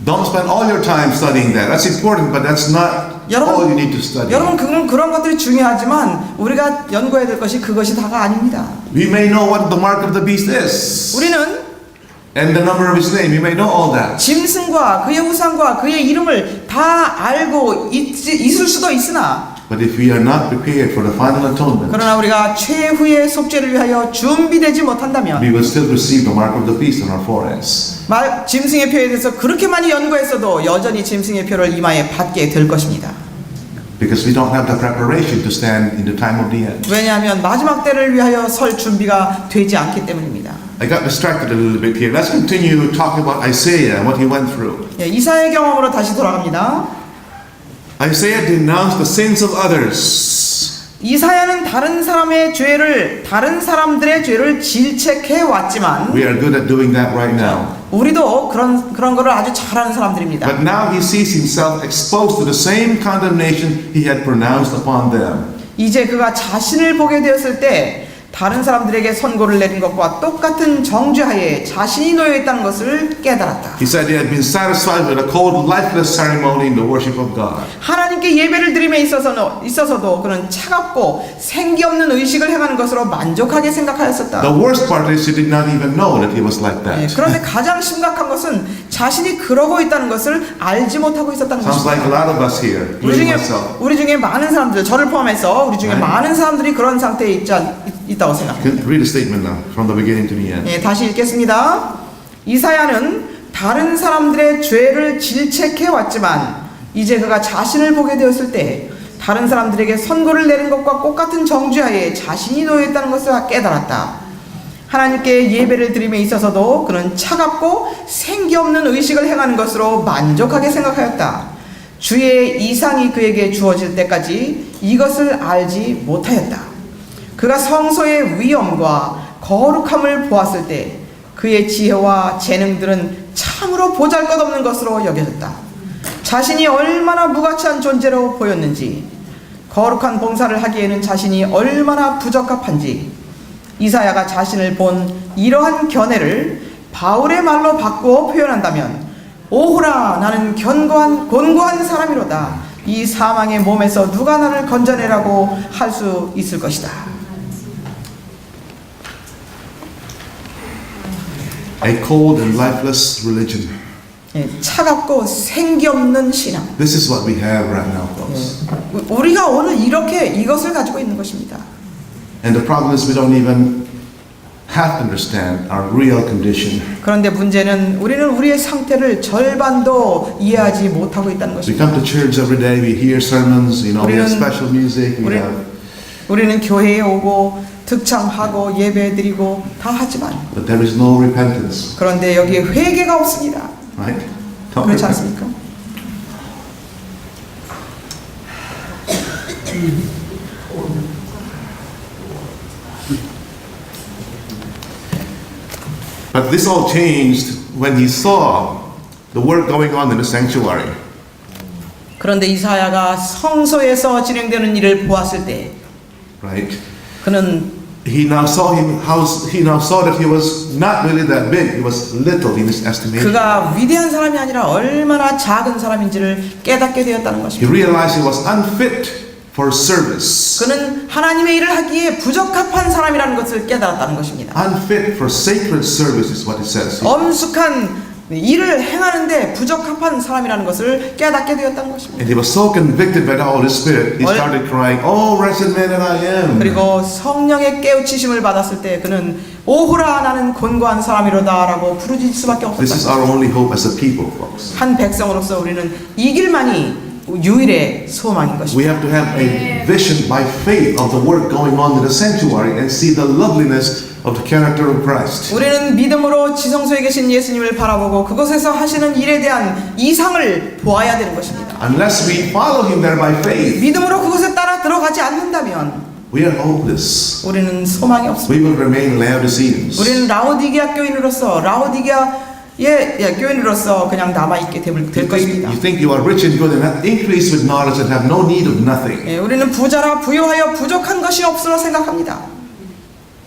Don't spend all your time studying that. That's important, but that's not all you need to study. 여러분 그런 것들이 중요하지만 우리가 연구해야 될 것이 그것이 다가 아닙니다. We may know what the mark of the beast is 우리는 and the number of his name. We may know all that. 짐승과 그의 우상과 그의 이름을 다 알고 있을 수도 있으나 But if we are not prepared for the final atonement, 그러나 우리가 최후의 속죄를 위하여 준비되지 못한다면 we will still receive the mark of the beast on our foreheads. 짐승의 표에 대해서 그렇게 많이 연구했어도 여전히 짐승의 표를 이마에 받게 될 것입니다. Because we don't have the preparation to stand in the time of the end. 왜냐하면 마지막 때를 위하여 설 준비가 되지 않기 때문입니다. I got distracted a little bit here. Let's continue talking about Isaiah and what he went through. 예, 이사야의 경험으로 다시 돌아갑니다. Isaiah denounced the sins of others. 이사야는 다른 사람들의 죄를 질책해 왔지만 We are good at doing that right now. 우리도 그런 거를 아주 잘하는 사람들입니다. But now he sees himself exposed to the same condemnation he had pronounced upon them. 이제 그가 자신을 보게 되었을 때 다른 사람들에게 선고를 내린 것과 똑같은 정죄하에 자신이 놓여 있다는 것을 깨달았다. He said he had been satisfied with a cold, lifeless ceremony in the worship of God. 하나님께 예배를 드림에 있어서도 그는 차갑고 생기 없는 의식을 행하는 것으로 만족하게 생각하였었다. The worst part is he did not even know that he was like that. 그런데 가장 심각한 것은 자신이 그러고 있다는 것을 알지 못하고 있었다는 Sounds like a 것입니다. lot of us here, including myself. 우리 중에 많은 사람들, 저를 포함해서 우리 중에 Right. 많은 사람들이 그런 상태에 있다고 생각합니다. Read the statement now, from the beginning to the end. 예, 다시 읽겠습니다. 이사야는 다른 사람들의 죄를 질책해 왔지만 이제 그가 자신을 보게 되었을 때 다른 사람들에게 선고를 내린 것과 똑같은 정죄하에 자신이 놓여 있다는 것을 깨달았다. 하나님께 예배를 드림에 있어서도 그는 차갑고 생기 없는 의식을 행하는 것으로 만족하게 생각하였다. 주의 이상이 그에게 주어질 때까지 이것을 알지 못하였다. 그가 성소의 위엄과 거룩함을 보았을 때 그의 지혜와 재능들은 참으로 보잘것없는 것으로 여겨졌다. 자신이 얼마나 무가치한 존재로 보였는지, 거룩한 봉사를 하기에는 자신이 얼마나 부적합한지, 이사야가 자신을 본 이러한 견해를 바울의 말로 바꾸어 표현한다면, 오호라, 나는 곤고한 사람이로다. 이 사망의 몸에서 누가 나를 건져내라고 할 수 있을 것이다. A cold and lifeless religion. 예, 차갑고 생기 없는 신앙. This is what we have right now, folks. 우리가 오늘 이것을 가지고 있는 것입니다. And the problem is we don't even have to understand our real condition. 그런데 문제는 우리는 우리의 상태를 절반도 이해하지 못하고 있다는 We 것입니다. come to church every day, we hear sermons, we have 우리는- special music, we have, 우리는 교회에 오고 득창하고 예배드리고 다 하지만 but there is no repentance, 그런데 여기에 회개가 없습니다. right? No 그렇지 repentance. 않습니까? But this all changed when he saw the work going on in the sanctuary. 그런데 이사야가 성소에서 진행되는 일을 보았을 때 Right? 그는 He now saw that he was not really that big. He was little in his estimation. 그가 위대한 사람이 아니라 얼마나 작은 사람인지를 깨닫게 되었다는 He 것입니다. realized he was unfit for service, 그는 하나님의 일을 하기에 부적합한 사람이라는 것을 깨달았다는 것입니다. unfit for sacred service is what it says. 엄숙한 일을 행하는데 부적합한 사람이라는 것을 깨닫게 되었다는 것입니다. And he was so convicted by the Holy Spirit, he started crying, "Oh, wretched man that I am." 그리고 성령의 깨우치심을 받았을 때 그는 오호라, 나는 곤고한 사람이로다라고 부르짖을 수밖에 This is 없었다. our only hope as a people, folks. 한 백성으로서 우리는 이 길만이 유일의 소망인 것입니다. We have to have a vision by faith of the work going on in the sanctuary and see the loveliness of the character of Christ. 우리는 믿음으로 지성소에 계신 예수님을 바라보고 그곳에서 하시는 일에 대한 이상을 보아야 되는 것입니다. Unless we follow him there by faith, 믿음으로 그곳에 따라 들어가지 않는다면 we are hopeless. 우리는 소망이 없습니다. We will remain Laodiceans. 우리는 라오디게아 교인으로서 교인으로서 그냥 남아있게 될 것입니다. You think you are rich and good and have increased with knowledge and have no need of nothing. 예, 우리는 부자라 부유하여 부족한 것이 없으로 생각합니다.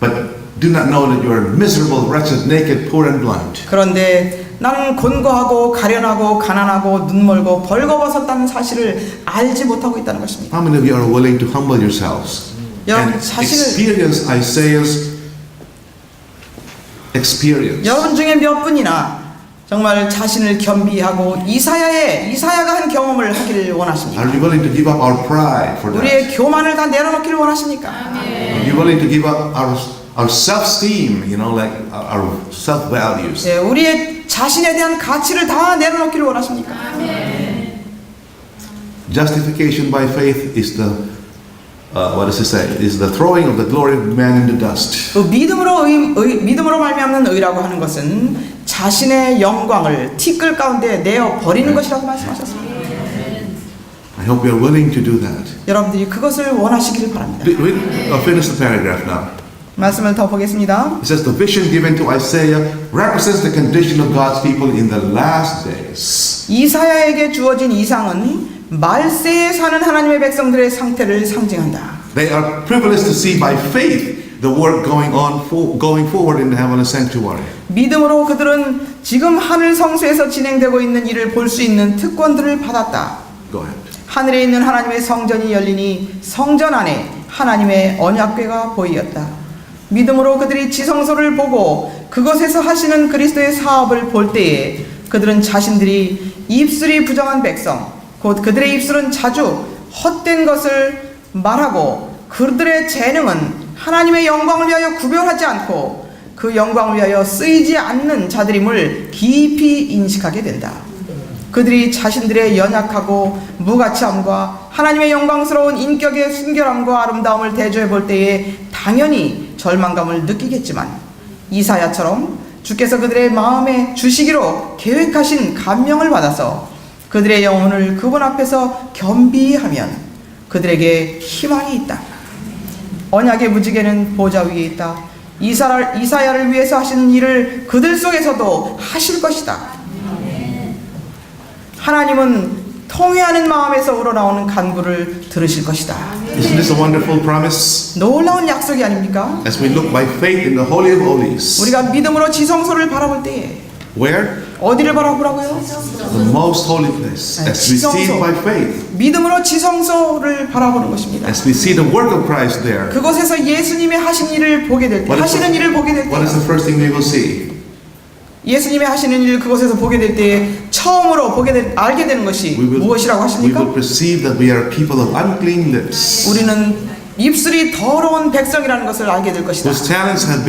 But do not know that you are miserable, wretched, naked, poor and blind. 그런데 나는 곤고하고 가련하고 가난하고 눈멀고 벌거벗었다는 사실을 알지 못하고 있다는 것입니다. How many of you are willing to humble yourselves 여러분 and 자신을 experience Isaiah's experience? 여러분 중에 몇 분이나 정말 자신을 겸비하고 이사야가 한 경험을 하기를 원하십니까? Are you willing to give up our pride for that? 우리의 교만을 다 내려놓기를 원하십니까? Are you willing to give up our self-esteem, like our self-values? 예, 우리의 자신에 대한 가치를 다 내려놓기를 원하십니까? Justification by faith is the what does it say? Is the throwing of the glory of man in the dust. 그 믿음으로 말미암는 하는 의라고 하는 것은 자신의 영광을 티끌 가운데 내어 버리는 것이라고 말씀하셨습니다. I hope you are willing to do that. 여러분들이 그것을 원하시길 바랍니다. Finish the paragraph now. 말씀을 더 보겠습니다. It says the vision given to Isaiah represents the condition of God's people in the last days. 이사야에게 주어진 이상은 말세에 사는 하나님의 백성들의 상태를 상징한다. They are privileged to see by faith the work going forward in the heavenly sanctuary. 믿음으로 그들은 지금 하늘 성소에서 진행되고 있는 일을 볼 수 있는 특권들을 받았다. Go ahead. 하늘에 있는 하나님의 성전이 열리니 성전 안에 하나님의 언약궤가 보이었다. 믿음으로 그들이 지성소를 보고 그것에서 하시는 그리스도의 사업을 볼 때에 그들은 자신들이 입술이 부정한 백성, 곧 그들의 입술은 자주 헛된 것을 말하고 그들의 재능은 하나님의 영광을 위하여 구별하지 않고 그 영광을 위하여 쓰이지 않는 자들임을 깊이 인식하게 된다. 그들이 자신들의 연약하고 무가치함과 하나님의 영광스러운 인격의 순결함과 아름다움을 대조해 볼 때에 당연히 절망감을 느끼겠지만 이사야처럼 주께서 그들의 마음에 주시기로 계획하신 감명을 받아서 그들의 영혼을 그분 앞에서 겸비하면 그들에게 희망이 있다. 언약의 무지개는 보좌 위에 있다. 이사야를 위해서 하시는 일을 그들 속에서도 하실 것이다. 하나님은 통회하는 마음에서 우러나오는 간구를 들으실 것이다. Isn't this a wonderful promise? 놀라운 약속이 아닙니까? As we look by faith in the Holy of Holies. 우리가 믿음으로 지성소를 바라볼 때에 Where? 어디를 바라보라고요? The most holy place. As we see it by faith. 믿음으로 지성소를 바라보는 것입니다. As we see the work of Christ there. 그곳에서 예수님의 하신 일을 보게 될 때, 하시는 일을 보게 될 때, What is the first thing we will see? 예수님의 하시는 일을 그곳에서 보게 될 때에 처음으로 알게 되는 것이 무엇이라고 We 하십니까? will perceive that we are people of unclean lips. 우리는 입술이 더러운 백성이라는 것을 알게 될 것이다. Whose talents have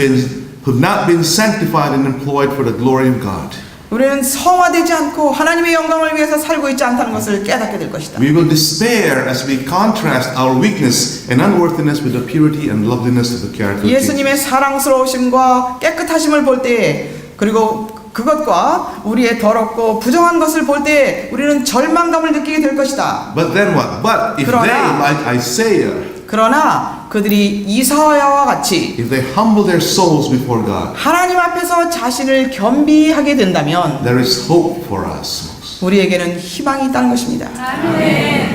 not been sanctified and employed for the glory of God. 우리는 성화되지 않고 하나님의 영광을 위해서 살고 있지 않다는 것을 깨닫게 될 것이다. We will despair as we contrast our weakness and unworthiness with the purity and loveliness of the character of Jesus. 예수님의 사랑스러우심과 깨끗하심을 볼 때에 그리고 그것과 우리의 더럽고 부정한 것을 볼 때에 우리는 절망감을 느끼게 될 것이다. But then what? But if they, like Isaiah, 그러나 그들이 이사야와 같이 if they humble their souls before God, 하나님 앞에서 자신을 겸비하게 된다면 there is hope for us. 우리에게는 희망이 있다는 것입니다.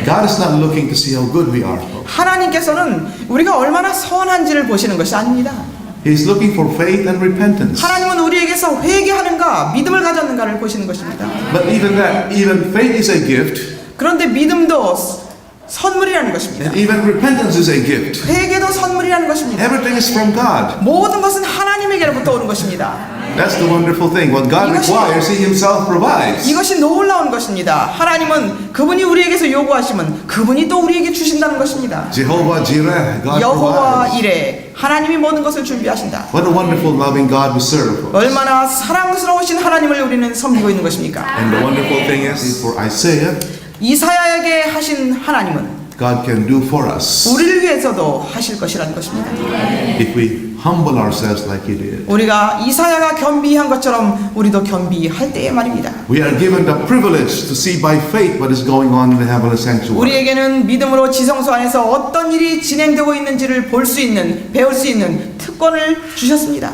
God is not looking to see how good we are. 하나님께서는 우리가 얼마나 선한지를 보시는 것이 아닙니다. He is looking for faith and repentance. 하나님은 우리에게서 회개하는가 믿음을 가졌는가를 보시는 것입니다. But even faith is a gift, 그런데 믿음도 선물이라는 것입니다. and even repentance is a gift. 회개도 선물이라는 것입니다. Everything is from God. 모든 것은 하나님에게로부터 오는 것입니다. That's the wonderful thing. What God requires, He Himself provides. 이것이 놀라운 것입니다. 하나님은 그분이 우리에게서 요구하시면 그분이 또 우리에게 주신다는 것입니다. Jehovah Jireh, God 여호와 provides. 이레 하나님이 모든 것을 준비하신다. What a wonderful, loving God we serve. 얼마나 사랑스러우신 하나님을 우리는 섬기고 있는 것입니까? And the wonderful thing is, for Isaiah, 이사야에게 하신 하나님은 God can do for us 우리를 위해서도 하실 것이라는 것입니다. if we humble ourselves like He did. 우리가 이사야가 겸비한 것처럼 우리도 겸비할 때에 말입니다. We are given the privilege to see by faith what is going on in the heavenly sanctuary. 우리에게는 믿음으로 지성소 안에서 어떤 일이 진행되고 있는지를 볼 수 있는, 배울 수 있는 특권을 주셨습니다.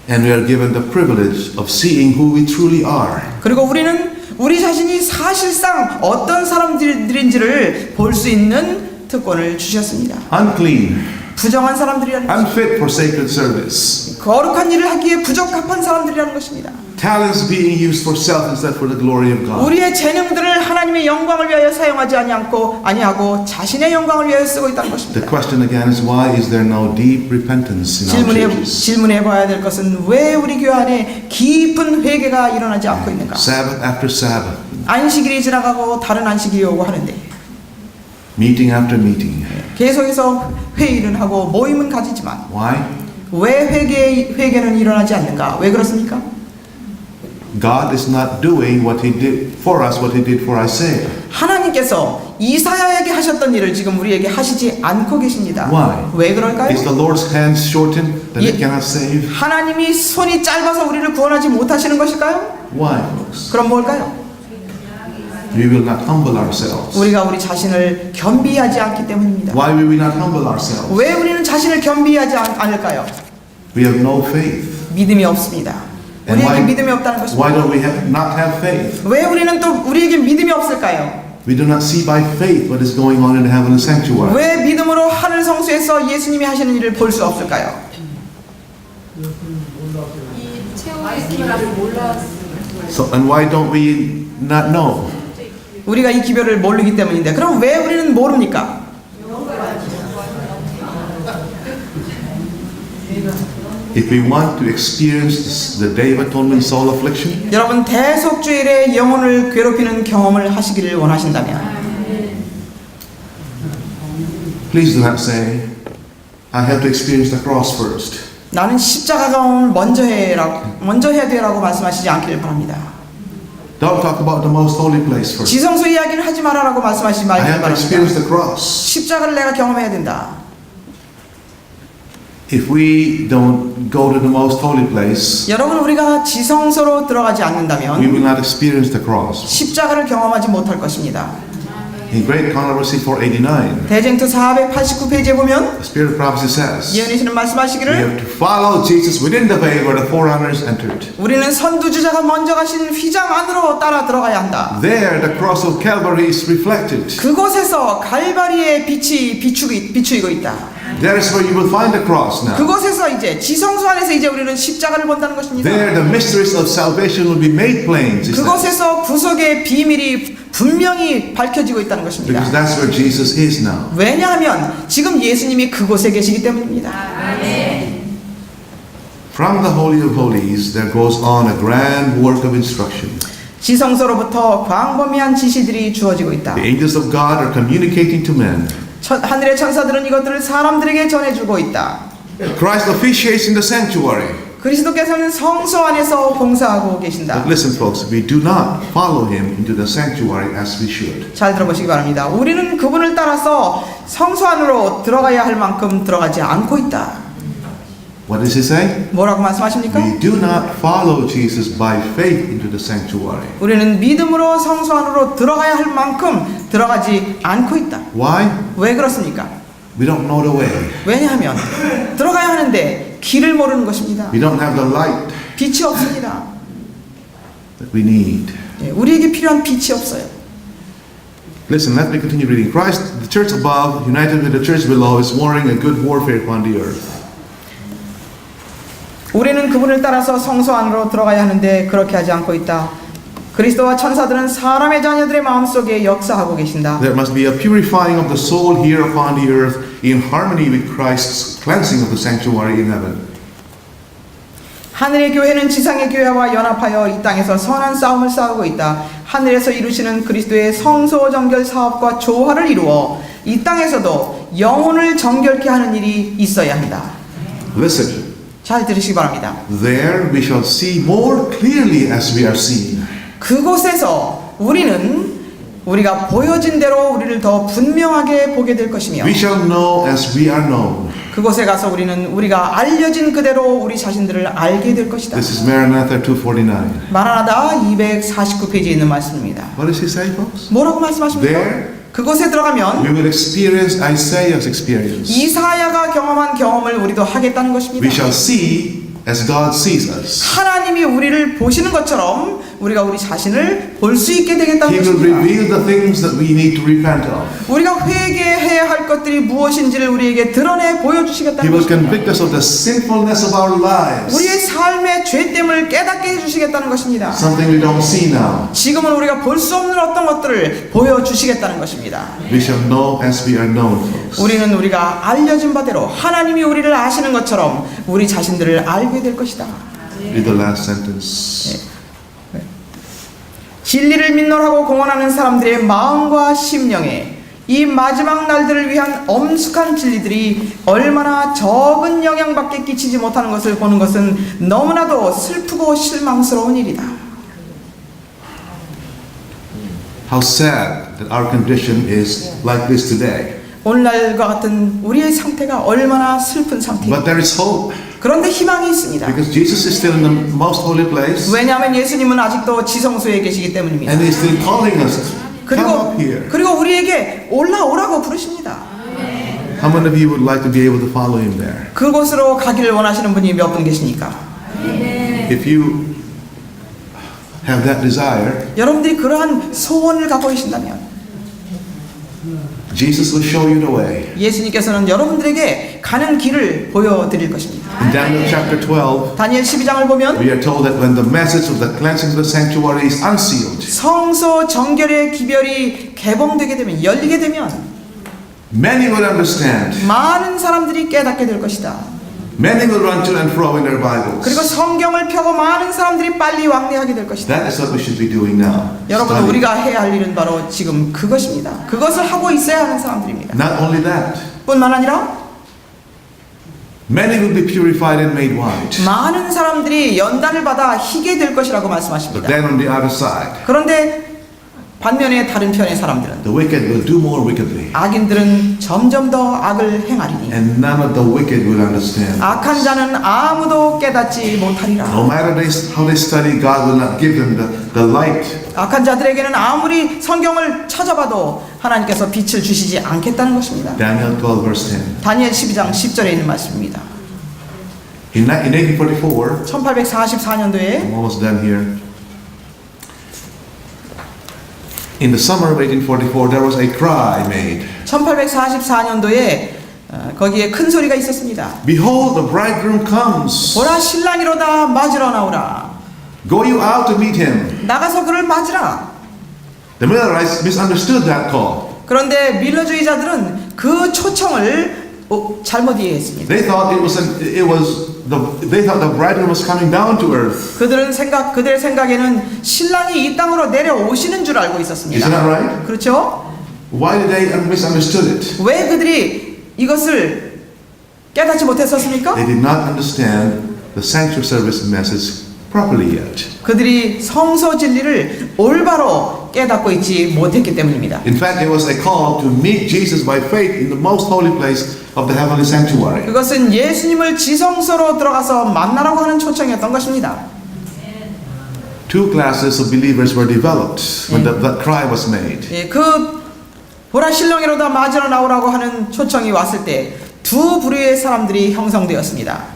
And we are given the privilege of seeing who we truly are. 그리고 우리는 우리 자신이 사실상 어떤 사람들인지를 볼 수 있는 특권을 주셨습니다. Unclean, 부정한 사람들이라는 것입니다. unfit for sacred service. 거룩한 일을 하기에 부적합한 사람들이라는 것입니다. Talents being used for self instead for the glory of God. 우리의 재능들을 하나님의 영광을 위하여 사용하지 아니하고 자신의 영광을 위하여 쓰고 있다는 The 것입니다. question again is, why is there no deep repentance in our churches? 질문해 봐야 될 것은 왜 우리 교회 안에 깊은 회개가 일어나지 않고 있는가? Sabbath after Sabbath, 안식일이 지나가고 다른 안식일이 오고 하는데 meeting after meeting. 계속해서 회의는 하고 모임은 가지지만 Why? 왜 회개는 일어나지 않는가? 왜 그렇습니까? God is not doing what He did for us, what He did for Isaiah. 하나님께서 하나님께서 이사야에게 하셨던 일을 지금 우리에게 하시지 않고 계십니다. Why? 왜 그럴까요? Is the Lord's hand shortened that it cannot save? 하나님이 손이 짧아서 우리를 구원하지 못하시는 것일까요? Why, folks? 그럼 뭘까요? We will not humble ourselves. 우리가 우리 자신을 겸비하지 않기 때문입니다. Why will we not humble ourselves? 왜 우리는 자신을 겸비하지 않을까요? We have no faith. 믿음이 없습니다. And 우리에게 why- 믿음이 없다는 것입니다. Why don't we not have faith? 왜 우리는 또 우리에게 믿음이 없을까요? We do not see by faith what is going on in the heavenly sanctuary. 왜 믿음으로 하늘 성소에서 예수님이 하시는 일을 볼 수 없을까요? 이 최후의 기회를 몰랐어요. So, and why don't we not know? 우리가 이 기별을 모르기 때문인데 그럼 왜 우리는 모릅니까? If we want to experience the Day of Atonement soul affliction, 여러분 대속주일에 영혼을 괴롭히는 경험을 하시기를 원하신다면 please do not say, I have to experience the cross first. 나는 십자가 경험을 먼저 해야 되라고 말씀하시지 않기를 바랍니다. Don't talk about the most holy place first. 지성소 이야기를 하지 말아라고 말씀하시지 I 말기를 have to 바랍니다. experience the cross. 십자가를 내가 경험해야 된다. If we don't go to the most holy place, 여러분 우리가 지성소로 들어가지 we 않는다면 will not experience the cross. 십자가를 경험하지 못할 것입니다. In Great Controversy 489, 대쟁투 489페이지에 보면 the Spirit of Prophecy says, 예언이시는 we 말씀하시기를 have to follow Jesus within the veil where the forerunners entered. 우리는 선두주자가 먼저 가신 휘장 안으로 따라 들어가야 한다. There, the cross of Calvary is reflected. 그곳에서 갈바리의 빛이 비추이고 있다. That is where you will find the cross now. 그곳에서 이제 지성소 안에서 이제 우리는 십자가를 본다는 것입니다. There, the mysteries of salvation will be made plain. Jesus says. 그곳에서 구속의 비밀이 분명히 밝혀지고 있다는 것입니다. Because that's where Jesus is now. 왜냐하면 지금 예수님이 그곳에 계시기 때문입니다. From the Holy of Holies, there goes on a grand work of instruction. 지성소로부터 광범위한 지시들이 주어지고 있다. The angels of God are communicating to men. 하늘의 천사들은 이것들을 사람들에게 전해주고 있다. Christ officiates in the sanctuary. 그리스도께서는 성소 안에서 봉사하고 계신다. But listen, folks, we do not follow him into the sanctuary as we should. 잘 들어보시기 바랍니다. 우리는 그분을 따라서 성소 안으로 들어가야 할 만큼 들어가지 않고 있다. What does he say? 뭐라고 말씀하십니까? We do not follow Jesus by faith into the sanctuary. 우리는 믿음으로 성소 안으로 들어가야 할 만큼 들어가지 않고 있다. Why? 왜 그렇습니까? We don't know the way. 왜냐하면 들어가야 하는데 길을 모르는 것입니다. We don't have the light 빛이 없습니다. that we need. 예, 우리에게 필요한 빛이 없어요. Listen, let me continue reading. Christ, the church above, united with the church below, is warring a good warfare upon the earth. 우리는 그분을 따라서 성소 안으로 들어가야 하는데 그렇게 하지 않고 있다. 그리스도와 천사들은 사람의 자녀들의 마음속에 역사하고 계신다. There must be a purifying of the soul here upon the earth in harmony with Christ's cleansing of the sanctuary in heaven. 하늘의 교회는 지상의 교회와 연합하여 이 땅에서 선한 싸움을 싸우고 있다. 하늘에서 이루시는 그리스도의 성소 정결 사업과 조화를 이루어 이 땅에서도 영혼을 정결케 하는 일이 있어야 한다. Listen, 잘 들으시기 바랍니다. there we shall see more clearly as we are seen. 그곳에서 우리가 보여진 대로 우리를 더 분명하게 보게 될 것이며 We shall know as we are known. 그곳에 가서 우리가 알려진 그대로 우리 자신들을 알게 될 것이다. This is Maranatha 249. 마라나다 249페이지에 있는 말씀입니다. What does he say, folks? 뭐라고 말씀하십니까? There 그곳에 들어가면 we will experience Isaiah's experience. 이사야가 경험한 경험을 우리도 하겠다는 것입니다. We shall see as God sees us. 하나님이 우리를 보시는 것처럼 우리가 우리 자신을 볼 수 있게 되겠다는 He will 것입니다. reveal the things that we need to repent of. 우리가 회개해야 할 것들이 무엇인지를 우리에게 드러내 He 보여주시겠다는 will 것입니다. convict us of the sinfulness of our lives. 우리의 삶의 죄됨을 깨닫게 해주시겠다는 것입니다. Something we don't see now. 지금은 우리가 볼 수 없는 어떤 것들을 보여주시겠다는 것입니다. We shall know as we are known, folks. 우리는 우리가 알려진 바대로 하나님이 우리를 아시는 것처럼 우리 자신들을 알게 될 것이다. Read the last sentence. 진리를 민놀하고 공언하는 사람들의 마음과 심령에 이 마지막 날들을 위한 엄숙한 진리들이 얼마나 적은 영향밖에 끼치지 못하는 것을 보는 것은 너무나도 슬프고 실망스러운 일이다. How sad that our condition is like this today. 오늘날과 같은 우리의 상태가 얼마나 슬픈 상태입니다. But there is hope 그런데 희망이 있습니다. because Jesus is still in the most holy place 왜냐하면 예수님은 아직도 지성소에 계시기 때문입니다. and He's still calling us. Come up here. 그리고 우리에게 올라오라고 부르십니다. How many of you would like to be able to follow Him there? 그곳으로 가기를 원하시는 분이 몇 분 계십니까? If you have that desire, 여러분들이 그러한 소원을 갖고 계신다면 Jesus will show you the way. 예수님께서는 여러분들에게 가는 길을 보여드릴 것입니다. In Daniel chapter 12, 다니엘 12장을 보면 we are told that when the message of the cleansing of the sanctuary is unsealed, 성소 정결의 기별이 개봉되게 되면 열리게 되면 many will understand. 많은 사람들이 깨닫게 될 것이다. Many will run to and fro in their 그리고 Bibles. 성경을 펴고 많은 사람들이 빨리 왕래하게 될 것이다. That is what we should be doing now. 여러분 Study. 우리가 해야 할 일은 바로 지금 그것입니다. 그것을 하고 있어야 하는 사람들입니다. Not only that, 뿐만 아니라 many will be purified and made white. 많은 사람들이 연단을 받아 희게 될 것이라고 But 말씀하십니다. then on the other side, 그런데 반면에 다른 편의 사람들은 the wicked will do more wickedly. 악인들은 점점 더 악을 행하리니 And none of the wicked will understand. 악한 자는 아무도 깨닫지 No 못하리라. matter how they study, God will not give them the light. 악한 자들에게는 아무리 성경을 찾아봐도 하나님께서 빛을 주시지 않겠다는 것입니다. Daniel 12 verse 10. 다니엘 12장 10절에 있는 말씀입니다. In 1844, 1844년도에 I'm almost done here. In the summer of 1844, there was a cry made. 1844년도에 거기에 큰 소리가 있었습니다. Behold, the bridegroom comes. 보라 신랑이로다 맞으러 나오라. Go you out to meet him. 나가서 그를 맞으라. The Millerites misunderstood that call. 그런데 밀러주의자들은 그 초청을 잘못 이해했습니다. They thought they thought the bridegroom was coming down to earth. 그들의 생각에는 신랑이 이 땅으로 내려오시는 줄 알고 있었습니다. Isn't that right? 그렇죠? Why did they misunderstood it? 왜 그들이 이것을 깨닫지 못했었습니까? They did not understand the sanctuary service message properly yet. 그들이 성소 진리를 올바로 깨닫고 있지 못했기 때문입니다. In fact, it was a call to meet Jesus by faith in the most holy place of the heavenly sanctuary. 그것은 예수님을 지성소로 들어가서 만나라고 하는 초청이었던 것입니다. Two classes of believers were developed when that cry was made. 예, 그 보라 신랑이로다 맞으러 나오라고 하는 초청이 왔을 때 두 부류의 사람들이 형성되었습니다.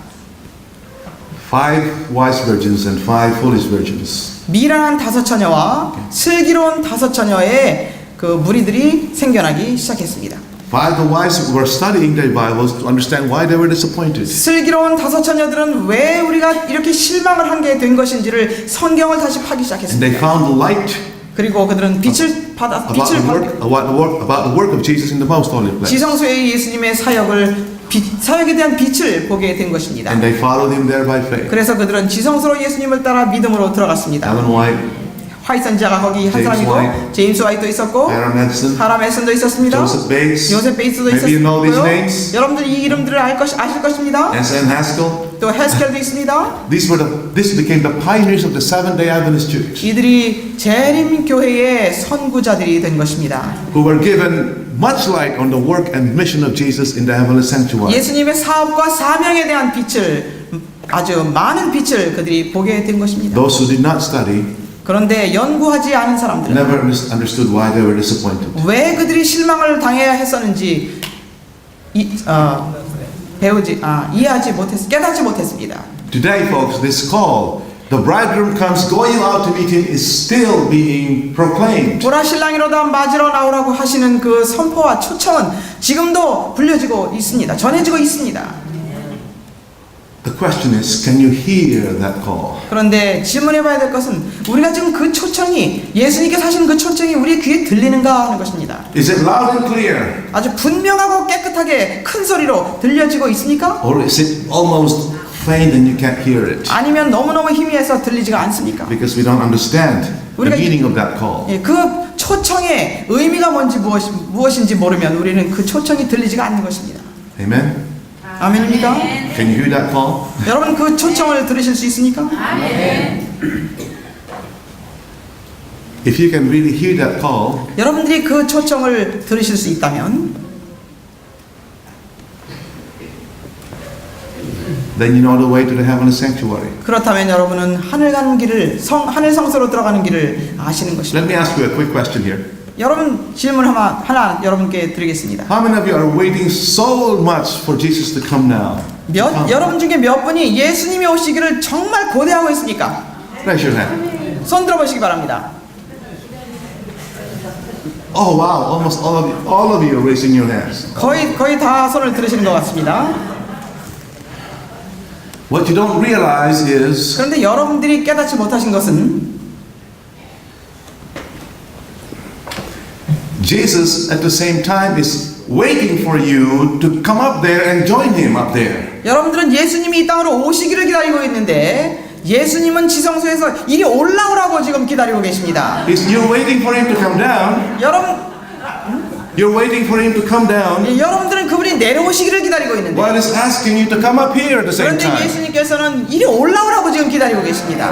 5 wise virgins and 5 foolish virgins. 미련한 5 처녀와 슬기로운 5 처녀의 그 무리들이 생겨나기 시작했습니다. 5 the wise were studying their Bibles to understand why they were disappointed. 슬기로운 5 처녀들은 왜 우리가 이렇게 실망을 한 게 된 것인지를 성경을 다시 파기 And 시작했습니다. they found the light 그리고 그들은 빛을 받아 about the work of Jesus in the most holy place. 지성소의 예수님의 사역에 대한 빛을 보게 된 것입니다. And they followed him there by faith. 그래서 그들은 지성소로 예수님을 따라 믿음으로 들어갔습니다. Ellen White, 화이트 선지자가 거기 한 제임스 사람이고 화이트, 제임스 화이트도 있었고 Aaron Edson, 하람 에슨도 있었습니다. Joseph Bates. 요셉 베이스도 Maybe you know these 있었고요. names. 여러분들 이 이름들을 아실 것입니다. S.N. Haskell. 또 헤스켈도 있습니다. This became the pioneers of the Seventh-day Adventist Church, 이들이 재림 교회의 선구자들이 된 것입니다. who were given much light on the work and mission of Jesus in the heavenly sanctuary. 예수님의 사업과 사명에 대한 빛을 아주 많은 빛을 그들이 보게 된 것입니다. Those who did not study 그런데 연구하지 않은 사람들은 never understood why they were disappointed. 왜 그들이 실망을 당해야 했었는지 깨닫지 못했습니다. Today, folks, this call, the bridegroom comes, go you out to meet him, is still being proclaimed. 보라 신랑이로다 맞으러 나오라고 하시는 그 선포와 초청은 지금도 불려지고 있습니다. 전해지고 있습니다. The question is, can you hear that call? 그런데 질문해봐야 될 것은 우리가 지금 그 초청이 예수님께서 하신 그 초청이 우리의 귀에 들리는가 하는 것입니다. Is it loud and clear? 아주 분명하고 깨끗하게 큰 소리로 들려지고 있습니까? Or is it almost faint and you can't hear it? 아니면 너무너무 희미해서 들리지가 않습니까? Because we don't understand the meaning of that call. 예, 그 초청의 의미가 무엇인지 모르면 우리는 그 초청이 들리지가 않는 것입니다. Amen? 아멘입니까? Can you hear that call? 여러분 그 초청을 들으실 수 있습니까? If If you can really hear that call, 여러분들이 그 초청을 들으실 수 있다면 then you know the way to the heavenly sanctuary. 그렇다면 여러분은 하늘 가는 길을 하늘 성소로 들어가는 길을 아시는 것입니다. Let me ask you a quick question here. 여러분 질문 하나 여러분께 드리겠습니다. How many of you are waiting so much for Jesus to come now? 여러분 중에 몇 분이 예수님이 오시기를 정말 고대하고 있습니까? Raise your hand. 손 들어보시기 바랍니다. Oh wow, almost all of you are raising your hands. 거의 다 손을 들으시는 것 같습니다. What you don't realize is 그런데 여러분들이 깨닫지 못하신 것은 Jesus at the same time is waiting for you to come up there and join him up there. 여러분들은 예수님이 이 땅으로 오시기를 기다리고 있는데 예수님은 지성소에서 이리 올라오라고 지금 기다리고 계십니다. You're waiting for him to come down. You're waiting for him to come down. 여러분들은 그분이 내려오시기를 기다리고 있는데 While he's asking you to come up here at the same 그런데 time. 예수님께서는 이리 올라오라고 지금 기다리고 계십니다.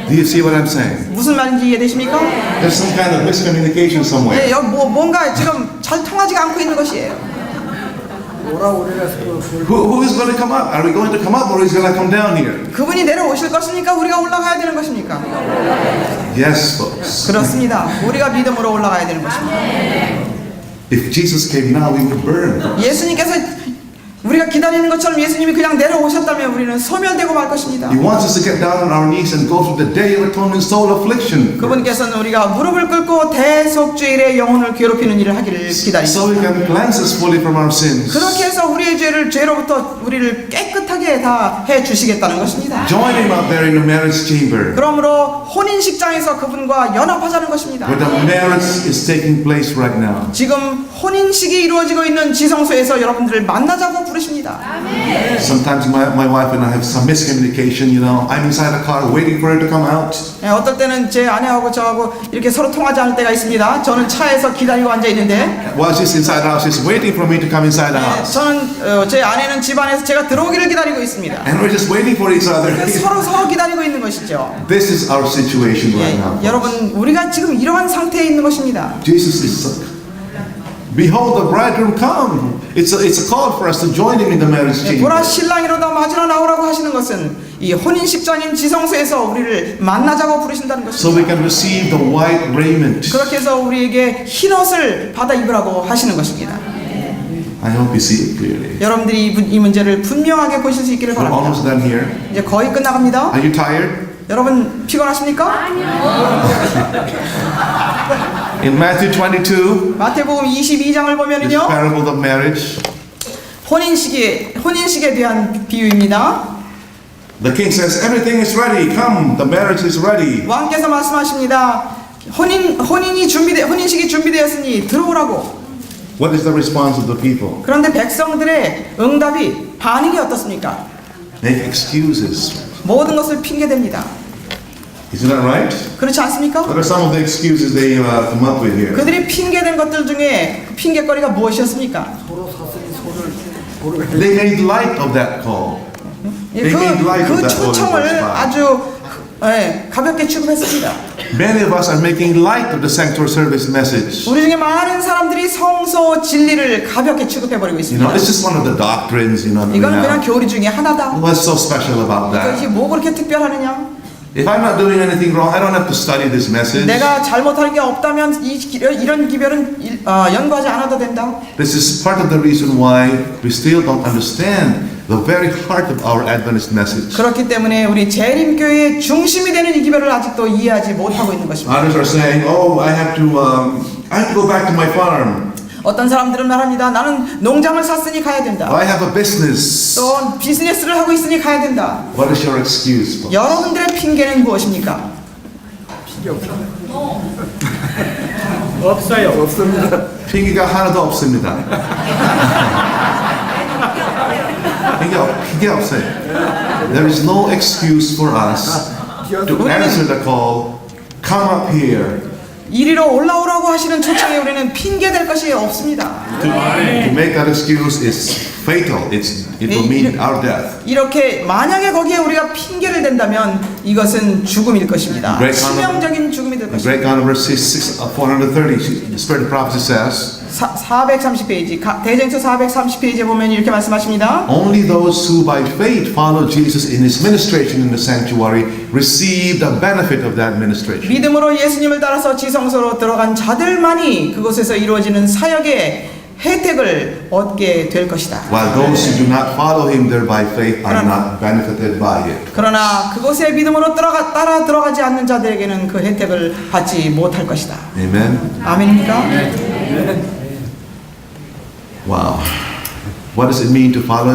Do you see what I'm saying? 무슨 말인지 이해되십니까? There's some kind of miscommunication somewhere. 뭔가 지금 잘 통하지가 않고 있는 것이에요. Who is going to come up? Are we going to come up or is he going to come down here? 그분이 내려오실 것입니까? 우리가 올라가야 되는 것입니까? Yes, folks. 그렇습니다. 우리가 믿음으로 올라가야 되는 것입니다. If Jesus came now, we would burn. 예수님께서 우리가 기다리는 것처럼 예수님이 그냥 내려오셨다면 우리는 소멸되고 말 것입니다. He wants us to get down on our knees and go through the day of atonement soul affliction. 그분께서는 우리가 무릎을 꿇고 대속죄일의 영혼을 괴롭히는 일을 하기를 기다리십니다. So he can cleanse us fully from our sins. 그렇게 해서 우리의 죄로부터 우리를 깨끗하게 다 해주시겠다는 것입니다. Join him up there in the marriage chamber 그러므로 혼인식장에서 그분과 연합하자는 것입니다. where the marriage is taking place right now. 지금 혼인식이 이루어지고 있는 지성소에서 여러분들을 만나자고 부르십니다. Sometimes my wife and I have some miscommunication. You know, I'm inside the car waiting for her to come out. 어떨 때는 제 아내하고 저하고 이렇게 서로 통하지 않을 때가 있습니다. 저는 차에서 기다리고 앉아 있는데 While she's inside the house, she's waiting for me to come inside the house. 저는 제 아내는 집 안에서 제가 들어오기를 기다리고 있습니다. And we're just waiting for each other. 서로 기다리고 있는 것이죠. This is our situation right now. 여러분 우리가 지금 이러한 상태에 있는 것입니다. Jesus is behold the bridegroom come. It's a call for us to join him in the marriage chamber. 보라 신랑이로다 맞으러 나오라고 하시는 것은 이 혼인식장인 지성소에서 우리를 만나자고 부르신다는 So we 것입니다. can receive the white raiment. 그렇게 해서 우리에게 흰 옷을 받아 입으라고 하시는 것입니다. I hope you see it clearly. 여러분들이 이 문제를 분명하게 보실 수 있기를 We're 바랍니다. almost done here. 이제 거의 끝나갑니다. Are you tired? 여러분 피곤하십니까? In Matthew 22, 마태복음 22장을 this 보면은요 parable of marriage, 혼인식에 대한 비유입니다. the king says, everything is ready. Come, the marriage is ready. 왕께서 말씀하십니다. 혼인식이 준비되었으니 들어오라고. What is the response of the people? 그런데 백성들의 반응이 어떻습니까? Make excuses. 모든 것을 핑계댑니다. Isn't that right? 그렇지 않습니까? What are some of the excuses they come up with here? 그들이 핑계댄 것들 중에 핑계거리가 무엇이었습니까? They made light of that call. They made light of 그 that call in 초청을 verse 5. 아주 가볍게 취급했습니다. Many of us are making light of the sanctuary service message. 우리 중에 많은 사람들이 성소 진리를 가볍게 취급해버리고 You know, 있습니다. it's just one of the doctrines, you know. 이거는 그냥 교리 중에 하나다. What's so special about 그것이 that? 뭐 그렇게 특별하느냐? If I'm not doing anything wrong, I don't have to study this message. 내가 잘못하는 게 없다면 이런 기별은 연구하지 않아도 된다. This is part of the reason why we still don't understand the very heart of our Adventist message. 그렇기 때문에 우리 재림교회의 중심이 되는 이 기별을 아직도 이해하지 못하고 있는 것입니다. Others are saying, "Oh, I have to go back to my farm. 어떤 사람들은 말합니다. 나는 농장을 샀으니 가야 된다. I have a business." 또 비즈니스를 하고 있으니 가야 된다. What is your excuse? folks? 여러분들의 핑계는 무엇입니까? 없어요. 없습니다. 핑계가 하나도 없습니다. 핑계 없어요. There is no excuse for us to answer the call. Come up here. 이리로 올라오라고 하시는 초청에 우리는 핑계 될 것이 없습니다. To make that excuse is fatal. It will mean our death. 이렇게 만약에 거기에 우리가 핑계를 댄다면 이것은 죽음일 것입니다. 치명적인 죽음이 될 것입니다. Great God, verse 430, the Spirit of prophecy says, 430페이지 대쟁서 430페이지에 보면 이렇게 말씀하십니다. only those who by faith follow Jesus in his ministration in the sanctuary receive the benefit of that ministration. 믿음으로 예수님을 따라서 지성소로 들어간 자들만이 그곳에서 이루어지는 사역의 혜택을 얻게 될 것이다. While those who do not follow him there by faith are not benefited by it. 그러나 그곳에 믿음으로 따라 들어가지 않는 자들에게는 그 혜택을 받지 못할 것이다. Amen. 아멘입니까? Wow. What does it mean to follow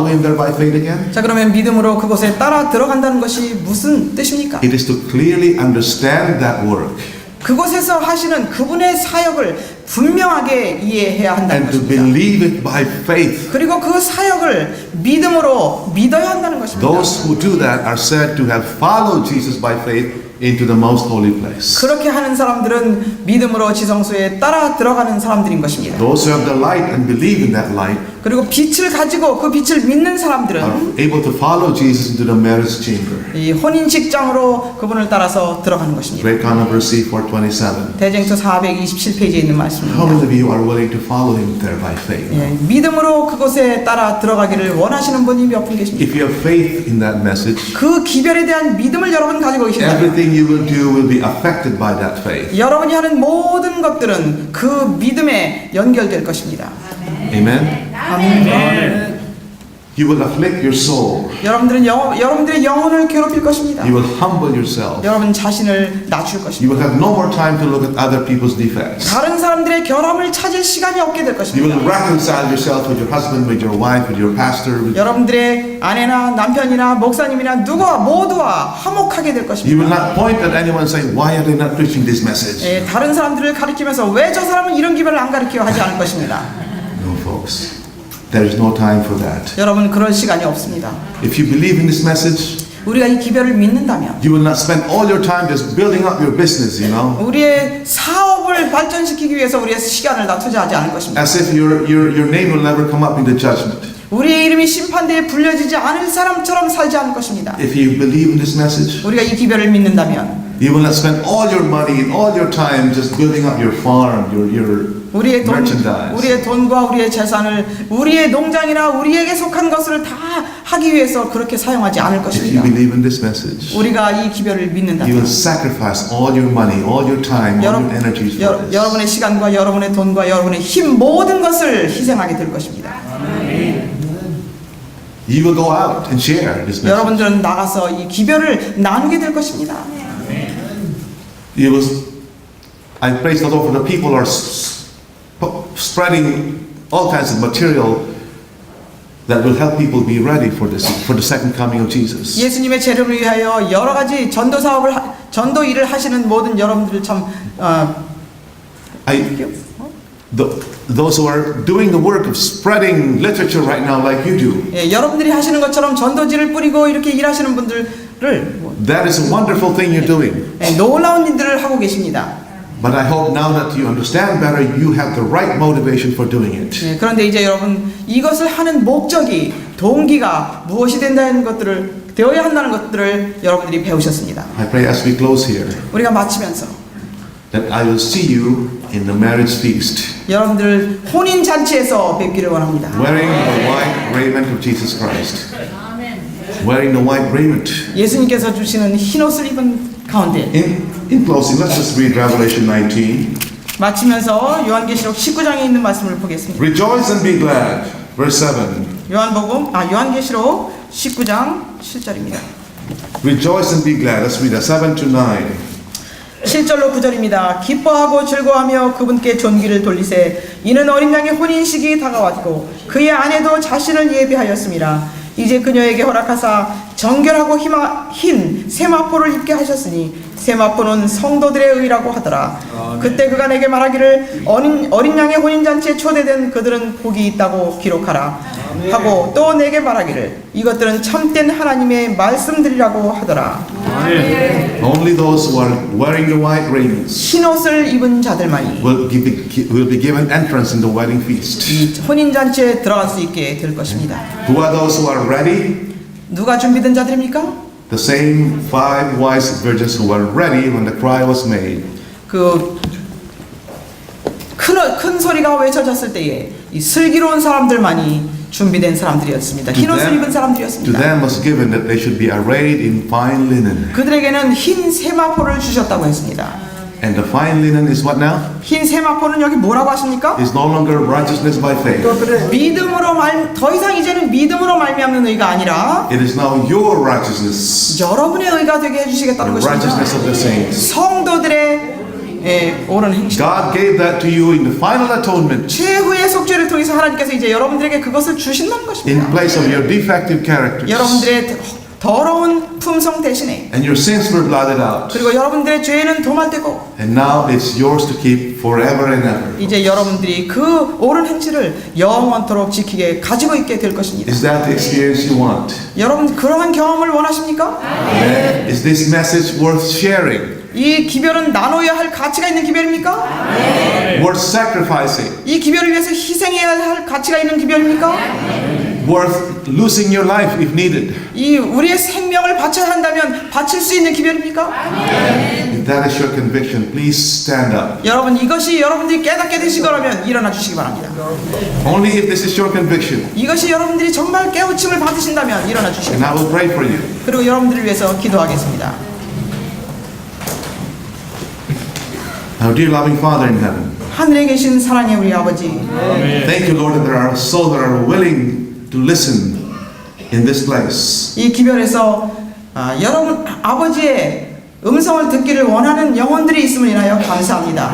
him there by faith again? 자, 그러면 믿음으로 그곳에 따라 들어간다는 것이 무슨 뜻입니까? It is to clearly understand that work 그곳에서 하시는 그분의 사역을 분명하게 이해해야 한다는 and to 것입니다. believe it by faith. 그리고 그 사역을 믿음으로 믿어야 한다는 것입니다. Those who do that are said to have followed Jesus by faith into the most holy place. 그렇게 하는 사람들은 믿음으로 지성소에 따라 들어가는 사람들인 것입니다. Those who have the light and believe in that light 그리고 빛을 가지고 그 빛을 믿는 are 사람들은 able to follow Jesus into the marriage chamber. 이 혼인식장으로 그분을 따라서 들어가는 것입니다. Great controversy 427. 대쟁서 427페이지에 있는 How 말씀입니다. many of you are willing to follow him there by faith? 예, 믿음으로 그곳에 따라 들어가기를 원하시는 분이 몇 분 계십니까? If you have faith in that message, 그 기별에 대한 믿음을 여러분 가지고 계신다면 everything you will do will be affected by that faith. 여러분이 하는 모든 것들은 그 믿음에 연결될 것입니다. Amen. 아멘. You will afflict your soul. 여러분들의 영혼을 괴롭힐 것입니다. You will humble yourself. 여러분 자신을 낮출 You 것입니다. will have no more time to look at other people's defects. 다른 사람들의 결함을 찾을 시간이 없게 될 You 것입니다. will reconcile yourself with your husband, with your wife, with your pastor. 여러분들의 아내나 남편이나 목사님이나 모두와 화목하게 될 You 것입니다. will not point at anyone saying, why are they not preaching this message? 예, 다른 사람들을 가리키면서 왜 저 사람은 이런 기별을 안 가르쳐 하지 않을 것입니다. No, folks. There is no time for that. 여러분 그럴 시간이 없습니다. If you believe in this message, 우리가 이 기별을 믿는다면 you will not spend all your time just building up your business, you know, 우리의 사업을 발전시키기 위해서 우리의 시간을 다 투자하지 않을 것입니다. as if your name will never come up in the judgment. 우리의 이름이 심판대에 불려지지 않을 사람처럼 살지 않을 것입니다. If you believe in this message, 우리가 이 기별을 믿는다면 you will not spend all your money and all your time just building up your farm, your 우리의 merchandise. 돈과 우리의 재산을 우리의 농장이나 우리에게 속한 것을 다 하기 위해서 그렇게 사용하지 않을 If you 것입니다. believe in this message, 우리가 이 기별을 you 믿는다면 will sacrifice all your money, all your time, all your energies for this. 여러분의 시간과 여러분의 돈과 여러분의 힘 모든 것을 희생하게 될 것입니다. You will go out and share this message. 여러분들은 나가서 이 기별을 나누게 될 것입니다. You will. I praise the Lord for the people who are spreading all kinds of material that will help people be ready for the second coming of Jesus. 예수님의 재림을 위하여 여러 가지 전도 일을 하시는 모든 여러분들을 참 Those who are doing the work of spreading literature right now, like you do, 예, 여러분들이 하시는 것처럼 전도지를 뿌리고 이렇게 일하시는 분들을 that is a wonderful thing you're doing. 예, 놀라운 일들을 하고 계십니다. But I hope now that you understand better, you have the right motivation for doing it. 예, 그런데 이제 여러분 이것을 하는 목적이 동기가 무엇이 된다는 것들을 되어야 한다는 것들을 여러분들이 배우셨습니다. I pray as we close here 우리가 마치면서 that I will see you in the marriage feast, 여러분들 혼인 잔치에서 뵙기를 원합니다. wearing the white raiment of Jesus Christ. Wearing the white raiment. 예수님께서 주시는 흰 옷을 입은 가운데. In closing, let's just read Revelation 19. 마치면서 요한계시록 19장에 있는 말씀을 보겠습니다. Rejoice and be glad. Verse 7. 요한계시록 19장 7절입니다. Rejoice and be glad. Let's read that. 7 to 9. 7절로 9절입니다. 기뻐하고 즐거워하며 그분께 존귀를 돌리세. 이는 어린 양의 혼인식이 다가왔고 그의 아내도 자신을 예비하였습니다. 이제 그녀에게 허락하사 정결하고 흰 세마포를 입게 하셨으니 세마포는 성도들의 의라고 하더라. 그때 그가 내게 말하기를 어린 양의 혼인잔치에 초대된 그들은 복이 있다고 기록하라 하고 또 내게 말하기를 이것들은 참된 하나님의 말씀들이라고 하더라. Only those who are wearing the white raiments 흰옷을 입은 자들만이 will be given entrance in the wedding feast. 이 혼인잔치에 들어갈 수 있게 될 것입니다. Who are those who are ready? 누가 준비된 자들입니까? The same 5 wise virgins who were ready when the cry was made. 그 큰 소리가 외쳐졌을 때에 이 슬기로운 사람들만이 준비된 사람들이었습니다. 흰옷을 입은 To 사람들이었습니다. them was given that they should be arrayed in fine linen. 그들에게는 흰 세마포를 주셨다고 했습니다. And the fine linen is what now? 흰 세마포는 여기 뭐라고 하십니까? Is no longer righteousness by faith. 더 이상 이제는 믿음으로 말미암는 의가 아니라 It is now your righteousness, 여러분의 의가 되게 해주시겠다는 the righteousness 것입니다. of the saints. 성도들의 옳은 행실. God gave that to you in the final atonement 최후의 속죄를 통해서 하나님께서 이제 여러분들에게 그것을 주신다는 in 것입니다. place of your defective characters. 여러분들의 더러운 품성 대신에 And your sins were blotted out. 그리고 여러분들의 죄는 도말되고 And now it's yours to keep forever and ever. 이제 여러분들이 그 옳은 행실을 영원토록 지키게 가지고 있게 될 것입니다. Is that the experience you want? 여러분 그러한 경험을 원하십니까? Is this message worth sharing? 이 기별은 나눠야 할 가치가 있는 기별입니까? Worth sacrificing? 이 기별을 위해서 희생해야 할 가치가 있는 기별입니까? Worth losing your life if needed? 이 우리의 생명을 바쳐야 한다면 바칠 수 있는 기별입니까? If that is your conviction, please stand up. 여러분 이것이 여러분들이 깨닫게 되신 거라면 일어나 주시기 바랍니다. Only if this is your conviction. 이것이 여러분들이 정말 깨우침을 받으신다면 일어나 주시기 And I will pray for you. 그리고 여러분들을 위해서 기도하겠습니다. Our dear loving Father in heaven, 하늘에 계신 사랑의 우리 아버지, thank you, Lord, that there are souls that are willing to listen in this place. 이 기별에서 여러분 아버지의 음성을 듣기를 원하는 영혼들이 있음을 인하여 감사합니다.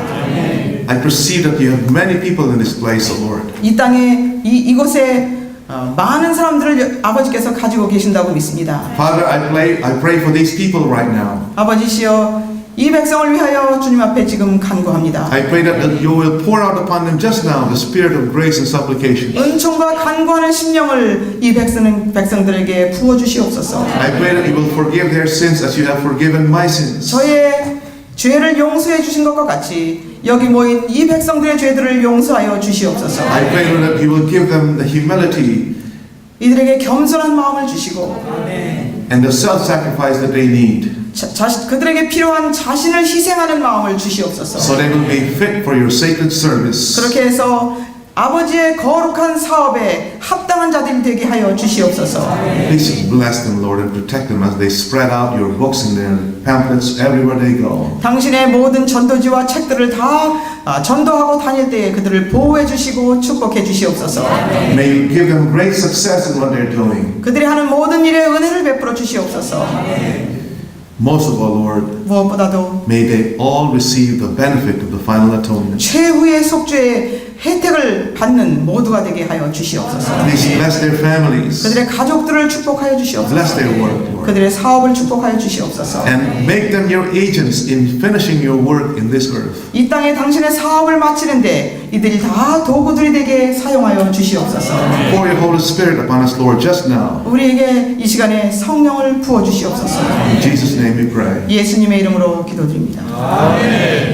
I perceive that you have many people in this place, O Lord. 이 땅에 이곳에 많은 사람들을 아버지께서 가지고 계신다고 믿습니다. Father, I pray for these people right now. 아버지시여 이 백성을 위하여 주님 앞에 지금 간구합니다. I pray that you will pour out upon them just now the spirit of grace and supplication. 은총과 간구하는 심령을 이 백성들에게 부어 주시옵소서. I pray that you will forgive their sins as you have forgiven my sins. 저의 죄를 용서해 주신 것과 같이 여기 모인 이 백성들의 죄들을 용서하여 주시옵소서. I pray that you will give them the humility 이들에게 겸손한 마음을 주시고 and the self-sacrifice that they need, 그들에게 필요한 자신을 희생하는 마음을 주시옵소서. so they will be fit for your sacred service. 그렇게 해서 아버지의 거룩한 사업에 합당한 자들이 되게 하여 주시옵소서. Please bless them, Lord, and protect them as they spread out your books and their pamphlets everywhere they go. 당신의 모든 전도지와 책들을 다 전도하고 다닐 때에 그들을 보호해 주시고 축복해 주시옵소서. May you give them great success in what they're doing. 그들이 하는 모든 일에 은혜를 베풀어 주시옵소서. Most of all, Lord, 무엇보다도 may they all receive the benefit of the final atonement. 최후의 속죄의 혜택을 받는 모두가 되게 하여 주시옵소서. Please bless their families. 그들의 가족들을 축복하여 Bless 주시옵소서. their work, Lord. 그들의 사업을 축복하여 주시옵소서. And make them your agents in finishing your work in this earth. 이 땅에 당신의 사업을 마치는데 이들이 다 도구들이 되게 사용하여 주시옵소서. Pour your Holy Spirit upon us, Lord, just now. 우리에게 이 시간에 성령을 부어 주시옵소서. In Jesus' name we pray. 예수님의 이름으로 기도드립니다. Amen.